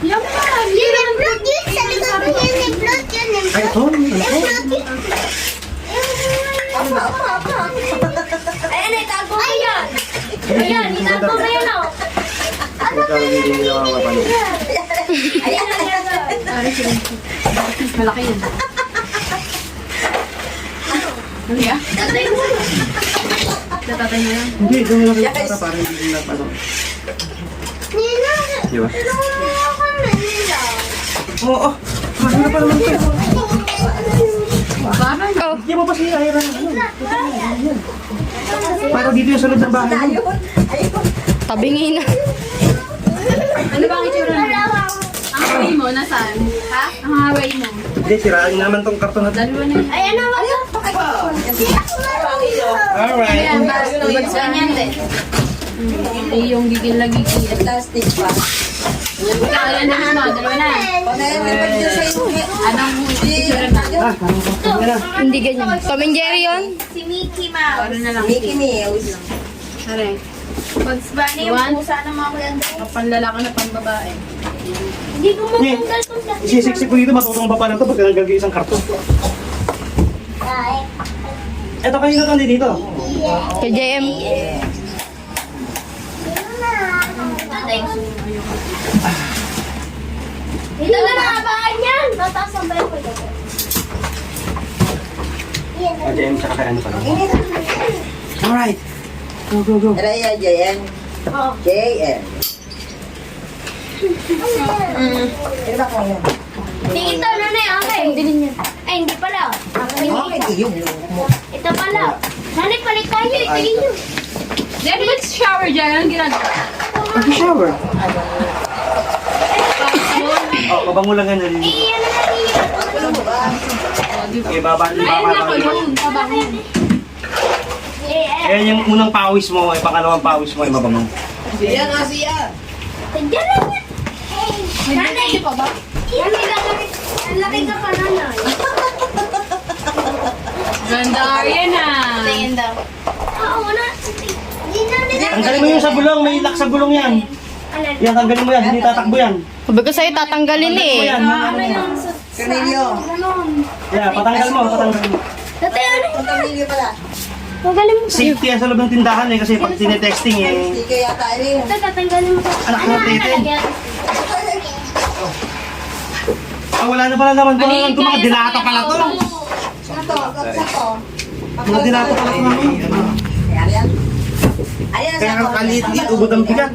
[SPEAKER 1] Yan pa.
[SPEAKER 4] Yun yung vlog yun. Sa likod mo yun yung vlog yun.
[SPEAKER 2] Ay, ito.
[SPEAKER 4] Ayan, itago mo yan. Ayan, itago mo yan o.
[SPEAKER 1] Malaki yun. Ano ya?
[SPEAKER 4] Tatay mo.
[SPEAKER 1] Tatay mo yan.
[SPEAKER 2] Hindi, doon lang kayo para parang hindi na ano.
[SPEAKER 4] Nina,
[SPEAKER 2] Di ba?
[SPEAKER 4] tulungan mo ako na nila.
[SPEAKER 2] Oo, kasi na pa naman ito.
[SPEAKER 1] Parang. Oh.
[SPEAKER 2] Hindi mo pa siya ayaran ng ano. Para dito yung sunod ng bahay.
[SPEAKER 1] Tabingin na. Ano ba ang itsura na? Hawaii mo, nasaan? Ha? Ang Hawaii mo.
[SPEAKER 2] Hindi, sirain naman tong karton natin.
[SPEAKER 1] Dalawa na yun.
[SPEAKER 4] Ay, ano ba?
[SPEAKER 5] Alright.
[SPEAKER 1] Ayan, bags ganyan din. Hindi yung gigil na gigil.
[SPEAKER 3] Plastic pa.
[SPEAKER 1] Kaya na naman, dalawa na. Anong itsura na?
[SPEAKER 6] Hindi ganyan. Tom and Jerry yun?
[SPEAKER 4] Si Mickey Mouse.
[SPEAKER 1] Ano na lang?
[SPEAKER 3] Mickey Mouse.
[SPEAKER 1] Aray.
[SPEAKER 4] Bugs Bunny yung
[SPEAKER 1] One.
[SPEAKER 4] pusa ng mga kuyanda.
[SPEAKER 1] Panlalaki na pambabae.
[SPEAKER 4] Hindi ko matunggal-tunggal.
[SPEAKER 2] Isisiksik ko dito, matutong pa lang ito pag nagagay isang karton. Eto, kayo na kandi dito.
[SPEAKER 6] Kay JM.
[SPEAKER 4] Ito na nakabaan yan. Tataas ang bayan ko dito.
[SPEAKER 2] JM, tsaka kay ano pa lang. Alright. Go, go, go.
[SPEAKER 3] Ano yan, JN?
[SPEAKER 4] Oo.
[SPEAKER 3] JN. Ano ba kung yan?
[SPEAKER 4] Di ito na na yung okay. Ay, hindi pala.
[SPEAKER 3] Okay, yung
[SPEAKER 4] Ito pala. Nanay, palit tayo. Itigin nyo.
[SPEAKER 1] Then, let's shower dyan. Anong ginagawa?
[SPEAKER 2] Mag-shower. Oh, mabango lang yan.
[SPEAKER 4] Iyan na natin yun.
[SPEAKER 2] Okay, baba.
[SPEAKER 1] Ayun ako yun. Pabango.
[SPEAKER 2] Kaya yung unang pawis mo, ay pangalawang pawis mo ay mabango.
[SPEAKER 4] Tigyan na yan.
[SPEAKER 1] May nanay pa ba?
[SPEAKER 4] Nanay, ang laki ka pa, nanay.
[SPEAKER 1] Ganda Arya na.
[SPEAKER 4] Tingin daw. Oo, na. Hindi na.
[SPEAKER 2] Tanggalin mo yung sa bulong, may lock sa bulong yan. Yan, tanggalin mo yan, hindi tatakbo yan.
[SPEAKER 6] Sabi ko sa'yo, tatanggalin
[SPEAKER 2] Tanggalin mo
[SPEAKER 6] eh.
[SPEAKER 2] yan.
[SPEAKER 1] Ano yung
[SPEAKER 3] Cornelio.
[SPEAKER 2] Yeah, patanggal mo, patanggal mo.
[SPEAKER 4] Dati ano?
[SPEAKER 3] Ang Cornelio pala.
[SPEAKER 4] Magaling mo.
[SPEAKER 2] Safety yan sa loob ng tindahan eh, kasi pag tinetesting eh,
[SPEAKER 3] Hindi kaya tayo yun.
[SPEAKER 4] Ito, tatanggalin mo.
[SPEAKER 2] anak mo tete. Ah, wala na pala naman, wala lang mga dilata pala to.
[SPEAKER 3] Sato, sato.
[SPEAKER 2] Mga dilata pala to namin.
[SPEAKER 3] Ayan, ayan. Ayan,
[SPEAKER 2] Kaya
[SPEAKER 3] sato.
[SPEAKER 2] ang kalit-lit, ubod ang bigat.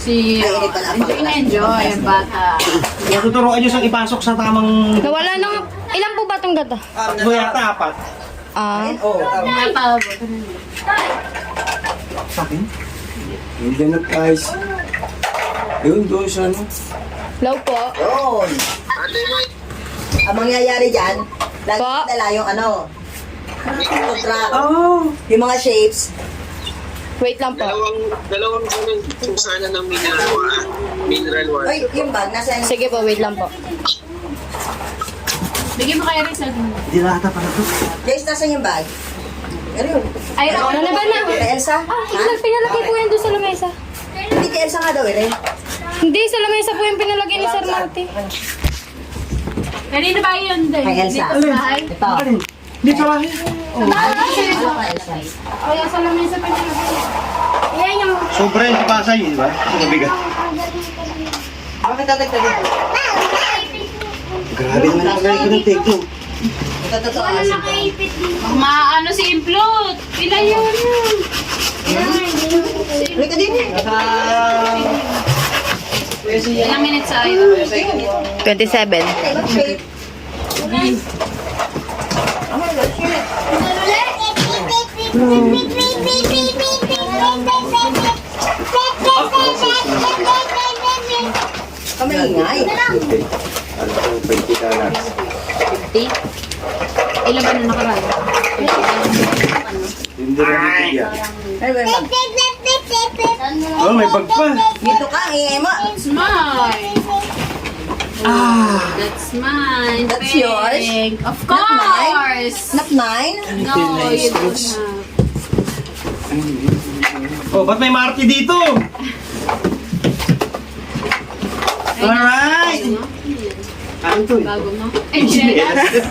[SPEAKER 1] si... Enjoy na enjoy ang bata.
[SPEAKER 2] Kaya tuturuan nyo siyang ipasok sa tamang...
[SPEAKER 6] Nawala na nga. Ilan po ba itong gata?
[SPEAKER 2] Tatlo yata, apat.
[SPEAKER 6] Ah.
[SPEAKER 3] Oh,
[SPEAKER 1] Napabot.
[SPEAKER 2] Sa akin?
[SPEAKER 5] Hindi na guys. Yun, doon siya, no?
[SPEAKER 6] Low po.
[SPEAKER 3] yun. Ang mangyayari dyan, lagi
[SPEAKER 6] Pa?
[SPEAKER 3] dala yung ano, contract,
[SPEAKER 2] Oh!
[SPEAKER 3] yung mga shapes.
[SPEAKER 6] Wait lang po.
[SPEAKER 7] Dalawang kung sana ng mineral water.
[SPEAKER 3] Ay, yung bag, nasa yung...
[SPEAKER 6] Sige po, wait lang po.
[SPEAKER 1] Bigyan mo kay Rizal.
[SPEAKER 2] Dilata pala to.
[SPEAKER 3] Guys, nasa yung bag? Ano yun?
[SPEAKER 1] Ay,
[SPEAKER 6] Ano na ba na?
[SPEAKER 3] Kay Elsa?
[SPEAKER 6] Pinalagay po yan doon sa lamesa.
[SPEAKER 3] Hindi kay Elsa nga daw, eh.
[SPEAKER 6] Hindi, sa lamesa po yung pinalagay ni Sir Marty.
[SPEAKER 1] Kanina ba yun din?
[SPEAKER 3] Kay Elsa.
[SPEAKER 1] Dito sa bahay?
[SPEAKER 3] Ito.
[SPEAKER 2] Alin? Di sa bahay.
[SPEAKER 1] Kaya sa lamesa pa nilagay.
[SPEAKER 4] Yan yung...
[SPEAKER 2] Sobra yung pasay, di ba? Mabigat.
[SPEAKER 3] Bakit tatagtag ito?
[SPEAKER 2] Grabe naman ang pagkain ko ng take two.
[SPEAKER 3] Ito, totoo.
[SPEAKER 4] Wala nakaipit din.
[SPEAKER 1] Maano si Implot? Ilan yun?
[SPEAKER 3] Ulit ka din eh.
[SPEAKER 1] Ilang minutes sa iyo?
[SPEAKER 6] 27.
[SPEAKER 3] Ibang shape. Kamingay.
[SPEAKER 1] Ilan ba na nakaraan?
[SPEAKER 2] Hindi rin bibigyan.
[SPEAKER 3] Ano ba yung bag?
[SPEAKER 2] Oh, may bag pa.
[SPEAKER 3] Dito ka, mo.
[SPEAKER 1] That's mine. That's mine.
[SPEAKER 3] That's
[SPEAKER 1] Peg.
[SPEAKER 3] yours?
[SPEAKER 1] Of
[SPEAKER 3] Not mine?
[SPEAKER 1] course.
[SPEAKER 3] Not mine?
[SPEAKER 1] No, you don't have.
[SPEAKER 2] Oh, ba't may Marty dito? Alright! Ano to?
[SPEAKER 1] Bago mo. Enchiladas.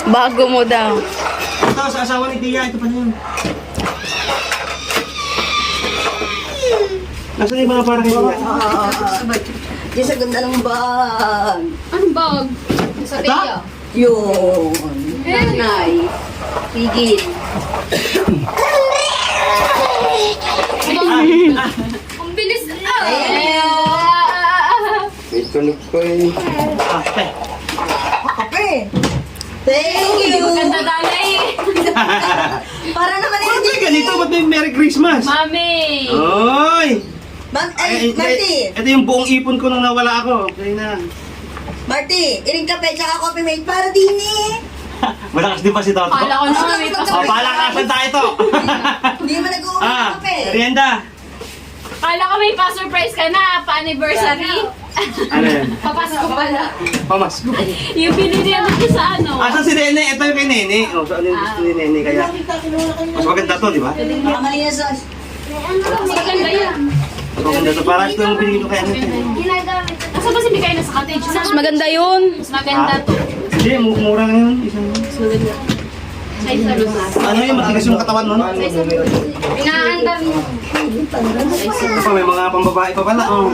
[SPEAKER 6] Bago mo daw.
[SPEAKER 2] Ito sa asawa ni Tia, ito pa na yun. Nasaan yung mga para kay Tia?
[SPEAKER 3] Diyos, ang ganda ng bag.
[SPEAKER 1] Anong bag? Sa tiya.
[SPEAKER 3] Yun.
[SPEAKER 1] Nanay. Pigil. Ang bilis.
[SPEAKER 5] May tunog ko eh.
[SPEAKER 2] Kape.
[SPEAKER 3] Kape. Thank you.
[SPEAKER 1] Maganda dalay.
[SPEAKER 3] Para naman
[SPEAKER 2] Ba't
[SPEAKER 3] hindi.
[SPEAKER 2] may ganito? Ba't may Merry Christmas?
[SPEAKER 1] Mami.
[SPEAKER 2] Oy!
[SPEAKER 3] Marty!
[SPEAKER 2] Ito yung buong ipon ko nung nawala ako. Kaya na.
[SPEAKER 3] Marty, iring kape tsaka coffee mate para din eh.
[SPEAKER 2] Malakas din pa si Toto.
[SPEAKER 1] Kala ko na may
[SPEAKER 2] O, palakasan tayo ito.
[SPEAKER 3] Hindi mo nag-uwi ng kape.
[SPEAKER 2] Merienda.
[SPEAKER 1] Kala ko may pa-surprise ka na, pa-anniversary.
[SPEAKER 2] Ano yan?
[SPEAKER 1] Papasko pala.
[SPEAKER 2] Pamasko.
[SPEAKER 1] Yung binili mo ko sa ano.
[SPEAKER 2] Asa si Nene? Ito yung kay Nene. O, so ano yung gusto ni Nene kaya? Mas maganda to, di ba?
[SPEAKER 3] Baka mali na sauce.
[SPEAKER 1] Maganda yan.
[SPEAKER 2] Mas maganda to. Parang ito yung binili ko kay ano.
[SPEAKER 4] Ginagamit.
[SPEAKER 1] Asa ba si Mikay na sa cottage?
[SPEAKER 6] Mas maganda yun.
[SPEAKER 1] Mas maganda to.
[SPEAKER 2] Hindi, mura na yun. Isang...
[SPEAKER 1] Size na lumas.
[SPEAKER 2] Ano yung matigas yung katawan nun?
[SPEAKER 1] Inaandar mo.
[SPEAKER 2] Ito pa, may mga pambabae pa pala. Oh.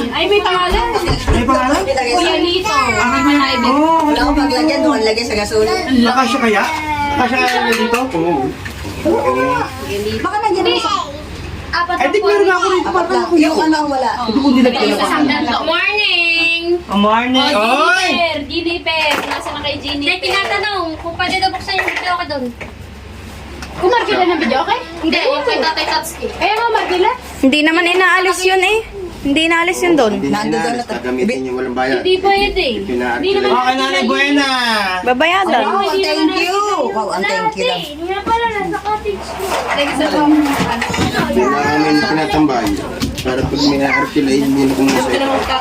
[SPEAKER 1] Ay, may pangalan.
[SPEAKER 2] May pangalan?
[SPEAKER 1] Kuya Lito. Manaybe.
[SPEAKER 2] Oh,
[SPEAKER 3] Wala ko paglagyan, doon lagyan sa gasolina.
[SPEAKER 2] nakasya kaya? Nakasya kaya dito? Oo.
[SPEAKER 3] Baka nandiyan na sa...
[SPEAKER 2] Eh, di meron ako rito.
[SPEAKER 3] Apat lang. Yung ano ang wala.
[SPEAKER 2] Hindi ko nilagyan
[SPEAKER 1] Sa
[SPEAKER 2] ako.
[SPEAKER 1] sandal. Morning!
[SPEAKER 2] Ang morning. Oy!
[SPEAKER 1] Jennifer. Nasa na kay
[SPEAKER 4] Hindi,
[SPEAKER 1] Jennifer?
[SPEAKER 4] tinatanong kung pwede daw buksan yung video ka doon.
[SPEAKER 1] Kumarkila ng video, okay?
[SPEAKER 4] Hindi, yung kay Tatay Tatsuki.
[SPEAKER 1] Kaya nga, Markila.
[SPEAKER 6] Hindi naman inaalis yun eh. Hindi inaalis yun doon.
[SPEAKER 3] Nandun doon na to.
[SPEAKER 5] Gagamitin niyo walang bayad.
[SPEAKER 1] Hindi pwede. Hindi naman.
[SPEAKER 2] Okay, Nanay Buena.
[SPEAKER 6] Babayadan.
[SPEAKER 3] Wow, ang thank you. Wow, ang thank you lang.
[SPEAKER 4] Hindi na pala, nasa cottage ko.
[SPEAKER 5] Hindi namin tinatambay. Para pag may arkila, hindi na kung nasa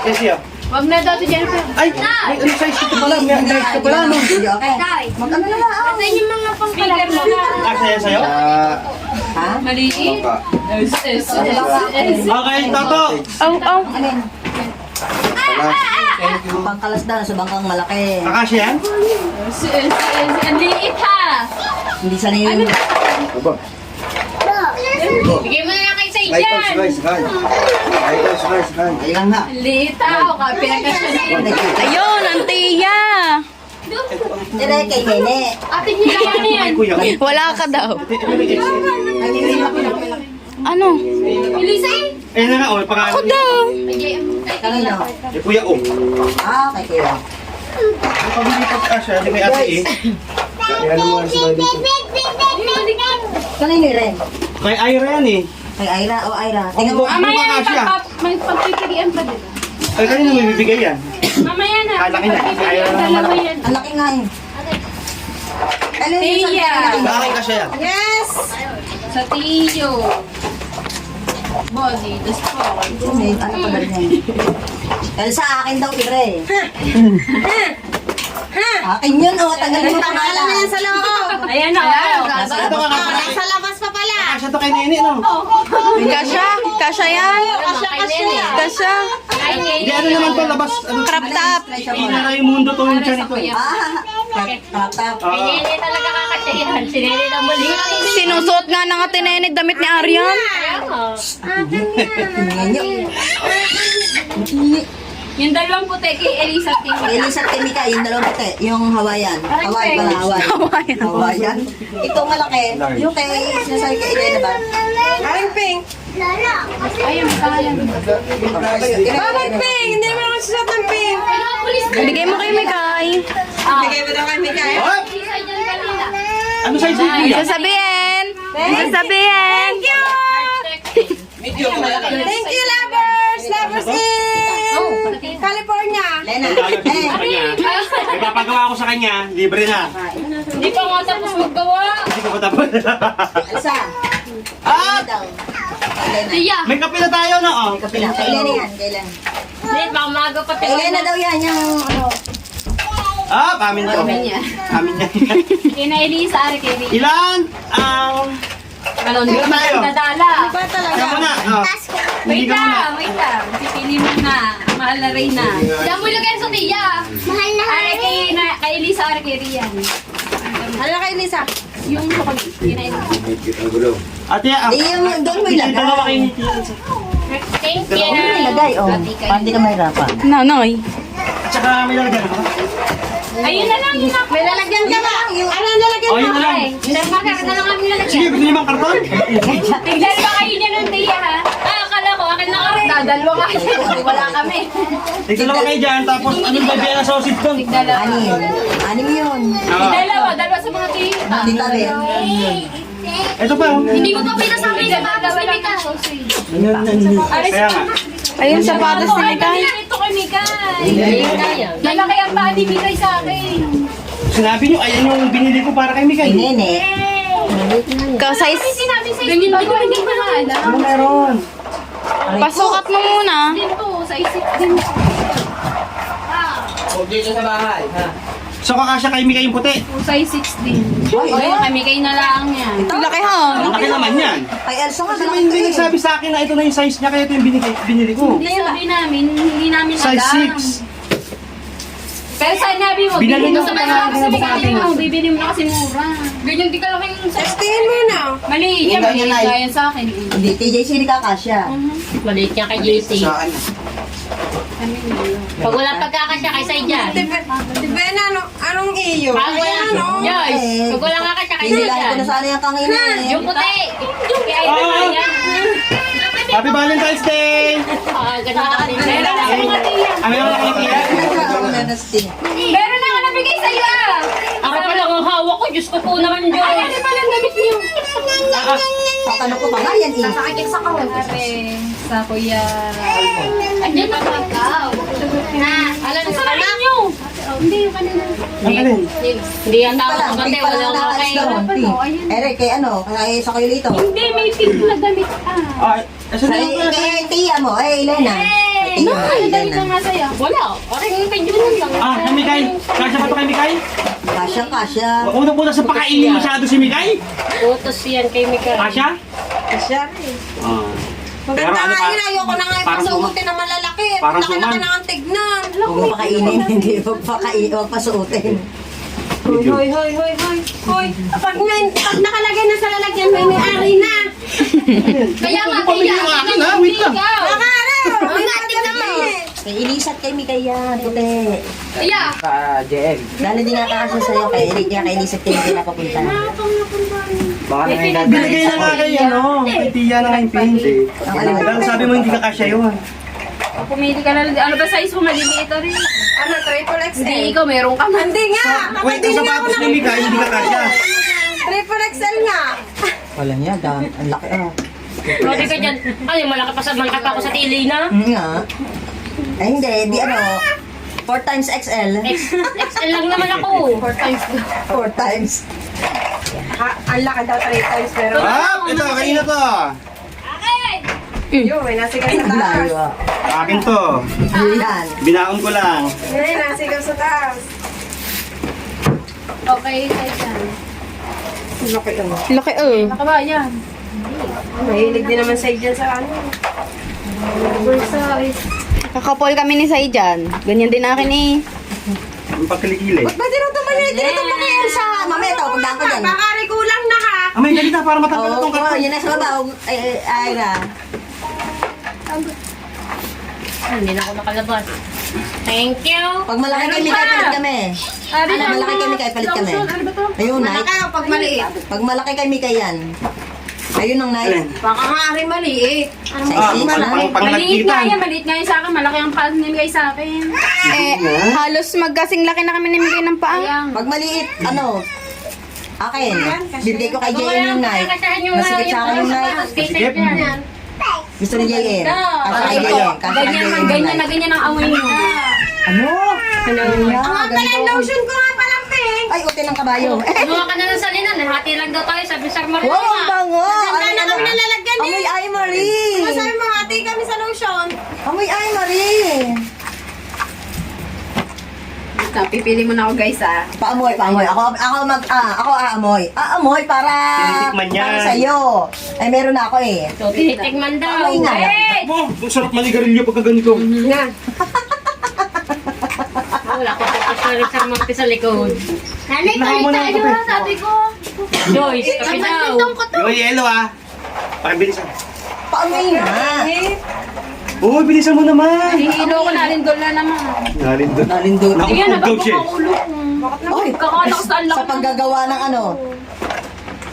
[SPEAKER 2] Yes, yeah.
[SPEAKER 1] Wag na daw si Jennifer.
[SPEAKER 2] Ay, may ano size ito pala? May size ka pala, no?
[SPEAKER 3] Hindi, okay.
[SPEAKER 4] Tay,
[SPEAKER 3] Mag-ano na lang.
[SPEAKER 4] asa yung mga
[SPEAKER 1] Speaker mo na.
[SPEAKER 2] Ah, sa'yo?
[SPEAKER 3] Ha?
[SPEAKER 1] Maliit.
[SPEAKER 5] Opa.
[SPEAKER 2] Okay, Toto.
[SPEAKER 6] Aw, aw.
[SPEAKER 3] Ano yun? Pangkalas daw sa bangkang malaki.
[SPEAKER 2] Kakasya yan?
[SPEAKER 1] Ang liit ha.
[SPEAKER 3] Hindi sanay yun.
[SPEAKER 5] Aba.
[SPEAKER 1] Bigay mo na lang kay Say
[SPEAKER 5] Ay,
[SPEAKER 1] dyan.
[SPEAKER 5] sakay. Ay, sakay.
[SPEAKER 3] Ayun na.
[SPEAKER 1] Liit ha. O ka, pinagkasya na yun.
[SPEAKER 6] Ayun, ang tiya.
[SPEAKER 3] Dire kay Nene.
[SPEAKER 1] Ate niya yan yan.
[SPEAKER 2] Kuya.
[SPEAKER 6] Wala ka daw.
[SPEAKER 3] Ay, hindi na
[SPEAKER 6] Ano?
[SPEAKER 1] Elisa eh.
[SPEAKER 2] Ayun na nga, oh, pangalan
[SPEAKER 6] Ako daw.
[SPEAKER 3] Kanino?
[SPEAKER 2] Eh, Kuya, oh.
[SPEAKER 3] Ah, kay Kuya.
[SPEAKER 2] Ang pabilipat ka siya, di kay ate eh.
[SPEAKER 5] Kaya naman mga sila dito.
[SPEAKER 3] Kanino rin?
[SPEAKER 2] Kay Ira yan eh.
[SPEAKER 3] Kay Ira o Ira. Tingnan mo.
[SPEAKER 1] Mamaya
[SPEAKER 2] Ano ba kasya?
[SPEAKER 1] may pagpipilian pa din.
[SPEAKER 2] Ay, kanina may bibigay yan.
[SPEAKER 1] Mamaya na.
[SPEAKER 2] Ah, laki na.
[SPEAKER 1] Pagpipilian,
[SPEAKER 2] Ayaw na
[SPEAKER 1] dalawa
[SPEAKER 2] naman.
[SPEAKER 1] yan.
[SPEAKER 3] Ang laki nga eh. Alin yung sa
[SPEAKER 1] Tia.
[SPEAKER 2] Bakit kasya yan?
[SPEAKER 1] Yes! Sa Tiyo. Body, the sport.
[SPEAKER 3] Ano pa ba rin? Elsa, akin daw, Ire. Akin yun, oh. Tagalin mo pangalan na yan sa loob.
[SPEAKER 1] Ayan na.
[SPEAKER 2] Ito ka kasya.
[SPEAKER 4] Sa labas pa pala.
[SPEAKER 2] Kasya to kay Nene, no?
[SPEAKER 6] Kasha? Kasha yan? Kasha?
[SPEAKER 2] Hindi, ano naman to, labas. Ano,
[SPEAKER 6] Crop top.
[SPEAKER 2] Ina na yung mundo to yung dyan ito eh.
[SPEAKER 3] Tap.
[SPEAKER 1] Pinili talaga kakasyahan. Sinili na muli.
[SPEAKER 6] Sinusuot nga ng ate Nene damit ni Arian.
[SPEAKER 1] Yung dalawang puti kay Elisa Timmy.
[SPEAKER 3] Elisa Timika, yung dalawang puti. Yung Hawaiian. Hawaii pala, Hawaii.
[SPEAKER 6] Hawaiian.
[SPEAKER 3] Hawaiian. Ito malaki. Yung kay, sinasabi kay Elena ba? Aring pink.
[SPEAKER 1] Ayun, kaya.
[SPEAKER 3] Bakit pink? Hindi mo naman sila ng pink.
[SPEAKER 6] Bigay mo kay Mikay.
[SPEAKER 3] Bigay mo daw kay Mika.
[SPEAKER 2] Oh! Ano size yung kuya?
[SPEAKER 6] Sasabihin. Sasabihin.
[SPEAKER 3] Thank you, lovers! Lovers in California. Lena.
[SPEAKER 2] May papagawa ko sa kanya, libre na.
[SPEAKER 1] Hindi pa nga tapos maggawa.
[SPEAKER 2] Hindi ko pa tapos.
[SPEAKER 3] Elsa.
[SPEAKER 2] Ah!
[SPEAKER 3] Daw. Elena.
[SPEAKER 1] Tiya.
[SPEAKER 2] May kape na tayo, no? Oh.
[SPEAKER 3] Kapila. Kay Elena yan. Kailan?
[SPEAKER 1] Hindi, baka maga pa
[SPEAKER 3] Kay Elena daw yan. Yung ano.
[SPEAKER 2] Ah, pamin to.
[SPEAKER 1] Pamin niya.
[SPEAKER 2] Pamin niya.
[SPEAKER 1] Kina Elisa, ari kay Elisa.
[SPEAKER 2] Ilan ang...
[SPEAKER 1] Malon,
[SPEAKER 2] Dito tayo.
[SPEAKER 1] nadala.
[SPEAKER 2] Ano mo na? Oh.
[SPEAKER 1] Wait lang. Pipili mo na. Mahal na Reyna. Diyan mo ilagay sa Tiya.
[SPEAKER 4] Mahal na
[SPEAKER 1] Ari kay Elisa, ari kay Rian. Ano kay Elisa? Yung chocolate. Kina Elisa.
[SPEAKER 5] Ang gulo.
[SPEAKER 2] Ate, ah.
[SPEAKER 3] Di yung doon mo ilagay.
[SPEAKER 2] Dalawa kayo ni
[SPEAKER 1] Thank
[SPEAKER 3] Doon mo ilagay, oh. Para di ka mahirapan.
[SPEAKER 6] Nanay.
[SPEAKER 2] At saka may lalagyan ako.
[SPEAKER 1] Ayun na lang. May lalagyan ka ba? Ano lalagyan
[SPEAKER 2] Oh, yun na lang.
[SPEAKER 1] Hindi, makakita na lang kami lalagyan.
[SPEAKER 2] Sige, gusto niyo bang karton?
[SPEAKER 1] Tignan ba kayo niya ng Tiya ha? Ah, akala ko, akin na kami. Dadalwa kayo. Wala kami.
[SPEAKER 2] Tigdalawa kayo dyan, tapos anong baby na sausage doon?
[SPEAKER 1] Tigdalawa.
[SPEAKER 3] Anim. Anim yun.
[SPEAKER 2] Ah.
[SPEAKER 1] Dalawa sa mga Tiya.
[SPEAKER 3] Tita rin.
[SPEAKER 2] Ito pa, oh.
[SPEAKER 4] Hindi ko pa pinasabi sa batas ni Mika.
[SPEAKER 2] Kaya nga.
[SPEAKER 6] Ayun, sapatos ni Mikay.
[SPEAKER 1] Ito kay Mikay. Malaki ang pa ni Mikay sa akin.
[SPEAKER 2] Sinabi nyo, ayan yung binili ko para kay Mikay.
[SPEAKER 3] Nene.
[SPEAKER 6] Ka-size.
[SPEAKER 1] Sinabi sa ganyan din ko hindi ko na alam.
[SPEAKER 2] Ano meron?
[SPEAKER 6] Pasukat mo muna.
[SPEAKER 1] Din to, sa isip din.
[SPEAKER 2] So kakasya kay Mikay yung puti.
[SPEAKER 1] Size 16. Ayun, kay Mikay na lang yan.
[SPEAKER 6] Laki ha.
[SPEAKER 2] Ang laki naman yan.
[SPEAKER 3] Kay Elsa nga,
[SPEAKER 2] Kasi may hindi nagsabi sa akin na ito na yung size niya, kaya ito yung binili ko.
[SPEAKER 1] Hindi sabi namin, hindi namin alam.
[SPEAKER 2] Size 6.
[SPEAKER 1] Pero sinabi mo,
[SPEAKER 2] Binalik
[SPEAKER 1] bibili mo
[SPEAKER 2] mo
[SPEAKER 1] sa
[SPEAKER 2] pa
[SPEAKER 1] mga
[SPEAKER 2] nga
[SPEAKER 1] kasi
[SPEAKER 2] kinabukasan
[SPEAKER 1] bibili
[SPEAKER 2] mo.
[SPEAKER 1] mo, bibili mo na kasi mura. Ganyan di ka lang yung sa...
[SPEAKER 4] Tingin mo na.
[SPEAKER 1] Maliit yan, maliit yan sa akin.
[SPEAKER 3] Hindi, kay JC ni Kakasya.
[SPEAKER 4] Maliit niya kay JC.
[SPEAKER 5] Saan?
[SPEAKER 4] Pag wala pagkakasya kay Saidya.
[SPEAKER 8] Depende anong iyo.
[SPEAKER 4] Pag wala, Joyce.
[SPEAKER 3] Eh,
[SPEAKER 4] Pag wala kakasya kay
[SPEAKER 3] Pinilahin
[SPEAKER 4] Saidya.
[SPEAKER 3] ko na sana yung kangina eh.
[SPEAKER 4] Yung puti. Kaya ito na yan.
[SPEAKER 2] Happy Valentine's Day!
[SPEAKER 4] Ganun na din.
[SPEAKER 1] Meron na sa mga tiyan.
[SPEAKER 2] Ano yung nakakitiya?
[SPEAKER 1] Meron na ako nabigay sa'yo ah!
[SPEAKER 4] Ako pa lang ang hawak ko. Diyos ko po naman, Diyos.
[SPEAKER 1] Ay, ano pala ang gamit niyo?
[SPEAKER 3] Patanong ko pa nga yan eh.
[SPEAKER 1] Sakit sa kawal. Sa kuya. Andiyan na ikaw. Alam mo sa lamin niyo. Hindi, yung kanina.
[SPEAKER 2] Ang alin?
[SPEAKER 4] Hindi yan tao
[SPEAKER 3] Pala,
[SPEAKER 4] ko kasi
[SPEAKER 3] pink pala
[SPEAKER 4] wala
[SPEAKER 3] na
[SPEAKER 4] ko
[SPEAKER 3] nakalis
[SPEAKER 4] kayo.
[SPEAKER 3] daw. Pink. Ere, kay ano, kay sa kayo dito.
[SPEAKER 1] Hindi, may pink na gamit ah.
[SPEAKER 2] Ah, asan na yung
[SPEAKER 3] Kay Tia mo, Elena.
[SPEAKER 1] No, ang dami ka nga sa'yo.
[SPEAKER 4] Wala. Oray yung kay Junan lang.
[SPEAKER 2] Ah, kay Mikay. Kasya ba ito kay Mikay?
[SPEAKER 3] Kasya.
[SPEAKER 2] Unang-una sa pakainin masyado si Mikay.
[SPEAKER 4] Utos yan kay Mika.
[SPEAKER 2] Kasya?
[SPEAKER 8] Kasya rin.
[SPEAKER 2] Ah.
[SPEAKER 8] Maganda
[SPEAKER 2] ano
[SPEAKER 8] nga
[SPEAKER 2] pa?
[SPEAKER 8] yun, ayoko na nga
[SPEAKER 2] Parang
[SPEAKER 8] ipasuotin na malalaki.
[SPEAKER 2] Parang
[SPEAKER 8] Laki-laki
[SPEAKER 2] suman.
[SPEAKER 8] na ang tignan.
[SPEAKER 3] Huwag mo pakainin, hindi huwag pasuotin.
[SPEAKER 8] Hoy. Hoy, pag nakalagay na sa lalagyan, may na.
[SPEAKER 1] Kaya nga,
[SPEAKER 2] Pamili yung akin ha, wait lang.
[SPEAKER 8] Ang natin naman.
[SPEAKER 3] Kay Ilisat kay Mikay yan, puti.
[SPEAKER 1] Kaya,
[SPEAKER 3] Dahil hindi nga kakasya sa'yo, kay Ilisat kay Mikay napapunta.
[SPEAKER 2] Binigay na nga kay ano, kay Tia na kayong pink.
[SPEAKER 3] Ang alam
[SPEAKER 2] Pero sabi mo hindi ka kasya yun.
[SPEAKER 1] pumili ka na lang. Ano ba size mo? Maliliit rin.
[SPEAKER 8] Ano, triple XL?
[SPEAKER 1] Hindi, ikaw meron ka man.
[SPEAKER 8] Hindi nga.
[SPEAKER 2] Wait, ang sapatos ni Mikay, hindi ka kasya.
[SPEAKER 8] Triple XL nga.
[SPEAKER 3] Wala niya, ang laki ah.
[SPEAKER 4] Grabe ka dyan. Ay, malaki pa ako sa tili na.
[SPEAKER 3] Nga. Ay hindi, di ano, 4 times XL.
[SPEAKER 4] XL lang naman ako.
[SPEAKER 3] 4 times.
[SPEAKER 8] Ang laki daw 3 times pero
[SPEAKER 2] Ah, ito, kanina to.
[SPEAKER 8] yun, may nasigaw
[SPEAKER 3] Ay,
[SPEAKER 8] sa taas.
[SPEAKER 3] naglayo ah.
[SPEAKER 2] Akin to.
[SPEAKER 3] Yan.
[SPEAKER 2] Binaon ko lang.
[SPEAKER 8] May nasigaw sa taas.
[SPEAKER 1] Okay, size yan.
[SPEAKER 6] Laki oh.
[SPEAKER 1] Nakabayan.
[SPEAKER 8] Mahilig din naman sa dyan sa ano.
[SPEAKER 6] Kakapol kami ni Sai dyan. Ganyan din akin eh.
[SPEAKER 2] Ang pagkilikili.
[SPEAKER 3] Ba't dinutong mo yun? Dinutong mo kay Elsa. Mamaya ito, pagdaan ko dyan.
[SPEAKER 8] Baka kulang na ka.
[SPEAKER 2] Ah, may ganito para matanggal
[SPEAKER 3] Oo,
[SPEAKER 2] itong karton.
[SPEAKER 3] yun na sa baba. Ay na.
[SPEAKER 4] Hindi na ako nakalabas. Thank you.
[SPEAKER 3] Pag malaki kay Mikay, palit kami.
[SPEAKER 1] Ano
[SPEAKER 3] Malaki kay Mikay, palit kami. Ayun, Nay.
[SPEAKER 8] Malaki o pag maliit.
[SPEAKER 3] Pag malaki kay Mikay yan. Ayun ang Nay.
[SPEAKER 8] Baka maaari maliit.
[SPEAKER 2] Ah,
[SPEAKER 3] Size 6 na.
[SPEAKER 2] pang
[SPEAKER 1] Maliit nga
[SPEAKER 2] nagkitan.
[SPEAKER 1] yan, maliit nga yan sa akin. Malaki ang paan ni Mikay sa akin.
[SPEAKER 6] Eh, halos magkasing laki na kami ni Mikay ng paa.
[SPEAKER 1] Kaya,
[SPEAKER 3] Pag maliit, ano? Akin. Bibigay ko kay JM yung Nay. Masigit sa akin yung Nay.
[SPEAKER 2] Masikip?
[SPEAKER 3] Gusto ni JM. Kasi kay JM. Kasi kay
[SPEAKER 1] ganyan,
[SPEAKER 3] JM yung
[SPEAKER 1] ganyan
[SPEAKER 3] Nay.
[SPEAKER 1] na ganyan ang amoy mo.
[SPEAKER 3] Ano? Ano?
[SPEAKER 8] Ang pala lotion ko nga palang pink.
[SPEAKER 3] Ay, uti ng kabayo.
[SPEAKER 4] Gumawa ka na ng salinan. Hati lang daw tayo. Sabi Sir Marina.
[SPEAKER 3] Wow, ang bango!
[SPEAKER 8] Ganda na kami nalalagyan
[SPEAKER 3] Amoy
[SPEAKER 8] eh.
[SPEAKER 3] Ivory!
[SPEAKER 8] Masabi mo, hati kami sa lotion.
[SPEAKER 3] Amoy Ivory!
[SPEAKER 1] Pipili mo na ako guys ah.
[SPEAKER 3] Paamoy. Ako aamoy. Aamoy para
[SPEAKER 2] Tinitikman niya.
[SPEAKER 3] para sa'yo. Ay, meron na ako eh.
[SPEAKER 4] So, tinitikman daw.
[SPEAKER 3] Amoy nga.
[SPEAKER 2] Mo, ang sarap manigarilyo pagka ganito.
[SPEAKER 4] Wala ko pa Sir Marina sa likod.
[SPEAKER 1] Nanay,
[SPEAKER 2] Nakaw mo na
[SPEAKER 1] tayo
[SPEAKER 2] ako,
[SPEAKER 1] ha, sabi ko.
[SPEAKER 4] Joyce, kapi daw.
[SPEAKER 2] Yung yelo ah. Pakibilisan.
[SPEAKER 3] Paamoy na.
[SPEAKER 2] Oo, bilisan mo naman.
[SPEAKER 1] Hihilo ko na rin doon na naman.
[SPEAKER 2] Nalindot.
[SPEAKER 3] Nalindot.
[SPEAKER 1] Sige,
[SPEAKER 2] Nakapag daw siya.
[SPEAKER 1] nagpapakaulo.
[SPEAKER 3] Oy,
[SPEAKER 1] Kakalakas na ang
[SPEAKER 3] sa
[SPEAKER 1] laki.
[SPEAKER 3] paggagawa ng ano.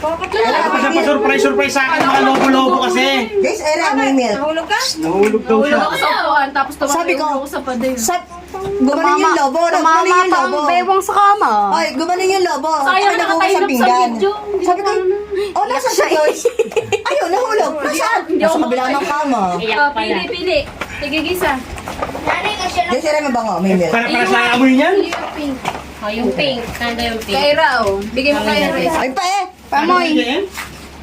[SPEAKER 2] Kaya pa siya pa-surprise sa akin, mga lobo-lobo kasi.
[SPEAKER 3] Guys, ere, amoy milk.
[SPEAKER 8] Nahulog ka?
[SPEAKER 2] Nahulog daw siya.
[SPEAKER 1] Ako sa upuan, tapos
[SPEAKER 3] Sabi ko,
[SPEAKER 1] tumakbo ako sa pader.
[SPEAKER 3] Sa, gumaling yung lobo. Gumaling
[SPEAKER 6] Tumama
[SPEAKER 3] yung
[SPEAKER 6] pa
[SPEAKER 3] lobo.
[SPEAKER 6] ang bewang sa kama.
[SPEAKER 3] Ay, gumaling yung lobo.
[SPEAKER 1] Sayang
[SPEAKER 3] Ay, nakuha
[SPEAKER 1] nakatayo
[SPEAKER 3] sa
[SPEAKER 1] sa
[SPEAKER 3] pinggan.
[SPEAKER 1] video. Hindi
[SPEAKER 3] Sabi ko, oh, nasa si Joyce? Ayun, nahulog. Nasaan? Nasa kabila ng kama.
[SPEAKER 1] Oh, pili. Tigigisa.
[SPEAKER 3] Di sila mabango, may milk.
[SPEAKER 2] Para sa amoy niyan?
[SPEAKER 8] Oh, yung pink. Kanda yung pink.
[SPEAKER 1] Kay Rao. Bigay mo kay Rao.
[SPEAKER 3] Ay pa eh.
[SPEAKER 6] Pamoy.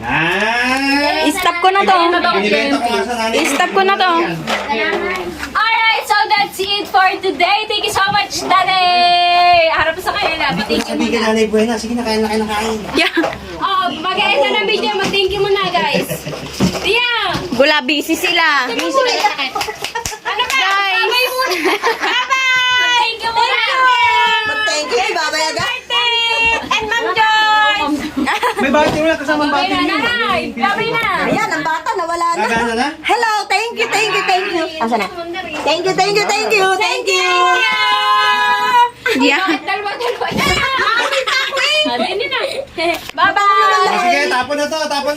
[SPEAKER 2] Ah!
[SPEAKER 6] I-stop ko na to.
[SPEAKER 2] Binibenta ko nga sa nanay.
[SPEAKER 6] I-stop ko na to.
[SPEAKER 1] Alright, so that's it for today. Thank you so much, Daddy! Harap sa kanila. Thank you
[SPEAKER 2] Sabi ka
[SPEAKER 1] muna.
[SPEAKER 2] nanay buena. Sige na, kain na kain na kain.
[SPEAKER 6] Yeah.
[SPEAKER 1] Oh, mag-end na ng video. Mag-thank you muna, guys. Tia!
[SPEAKER 6] Gula, busy sila.
[SPEAKER 1] Ano ba?
[SPEAKER 6] Guys.
[SPEAKER 1] Babay muna. Bye-bye! Thank you muna.
[SPEAKER 3] Thank you, babay aga.
[SPEAKER 1] And Ma'am Joyce!
[SPEAKER 2] May bakit wala kasamang
[SPEAKER 1] Babay
[SPEAKER 2] bakit?
[SPEAKER 1] na, nanay. Babay na.
[SPEAKER 3] Ayan, ang bata nawala na.
[SPEAKER 2] Gagana na?
[SPEAKER 3] Hello, thank you. Asa na? Thank you.
[SPEAKER 6] Yeah.
[SPEAKER 1] Dalawa. Bye-bye!
[SPEAKER 2] Sige, tapon na to, tapon na.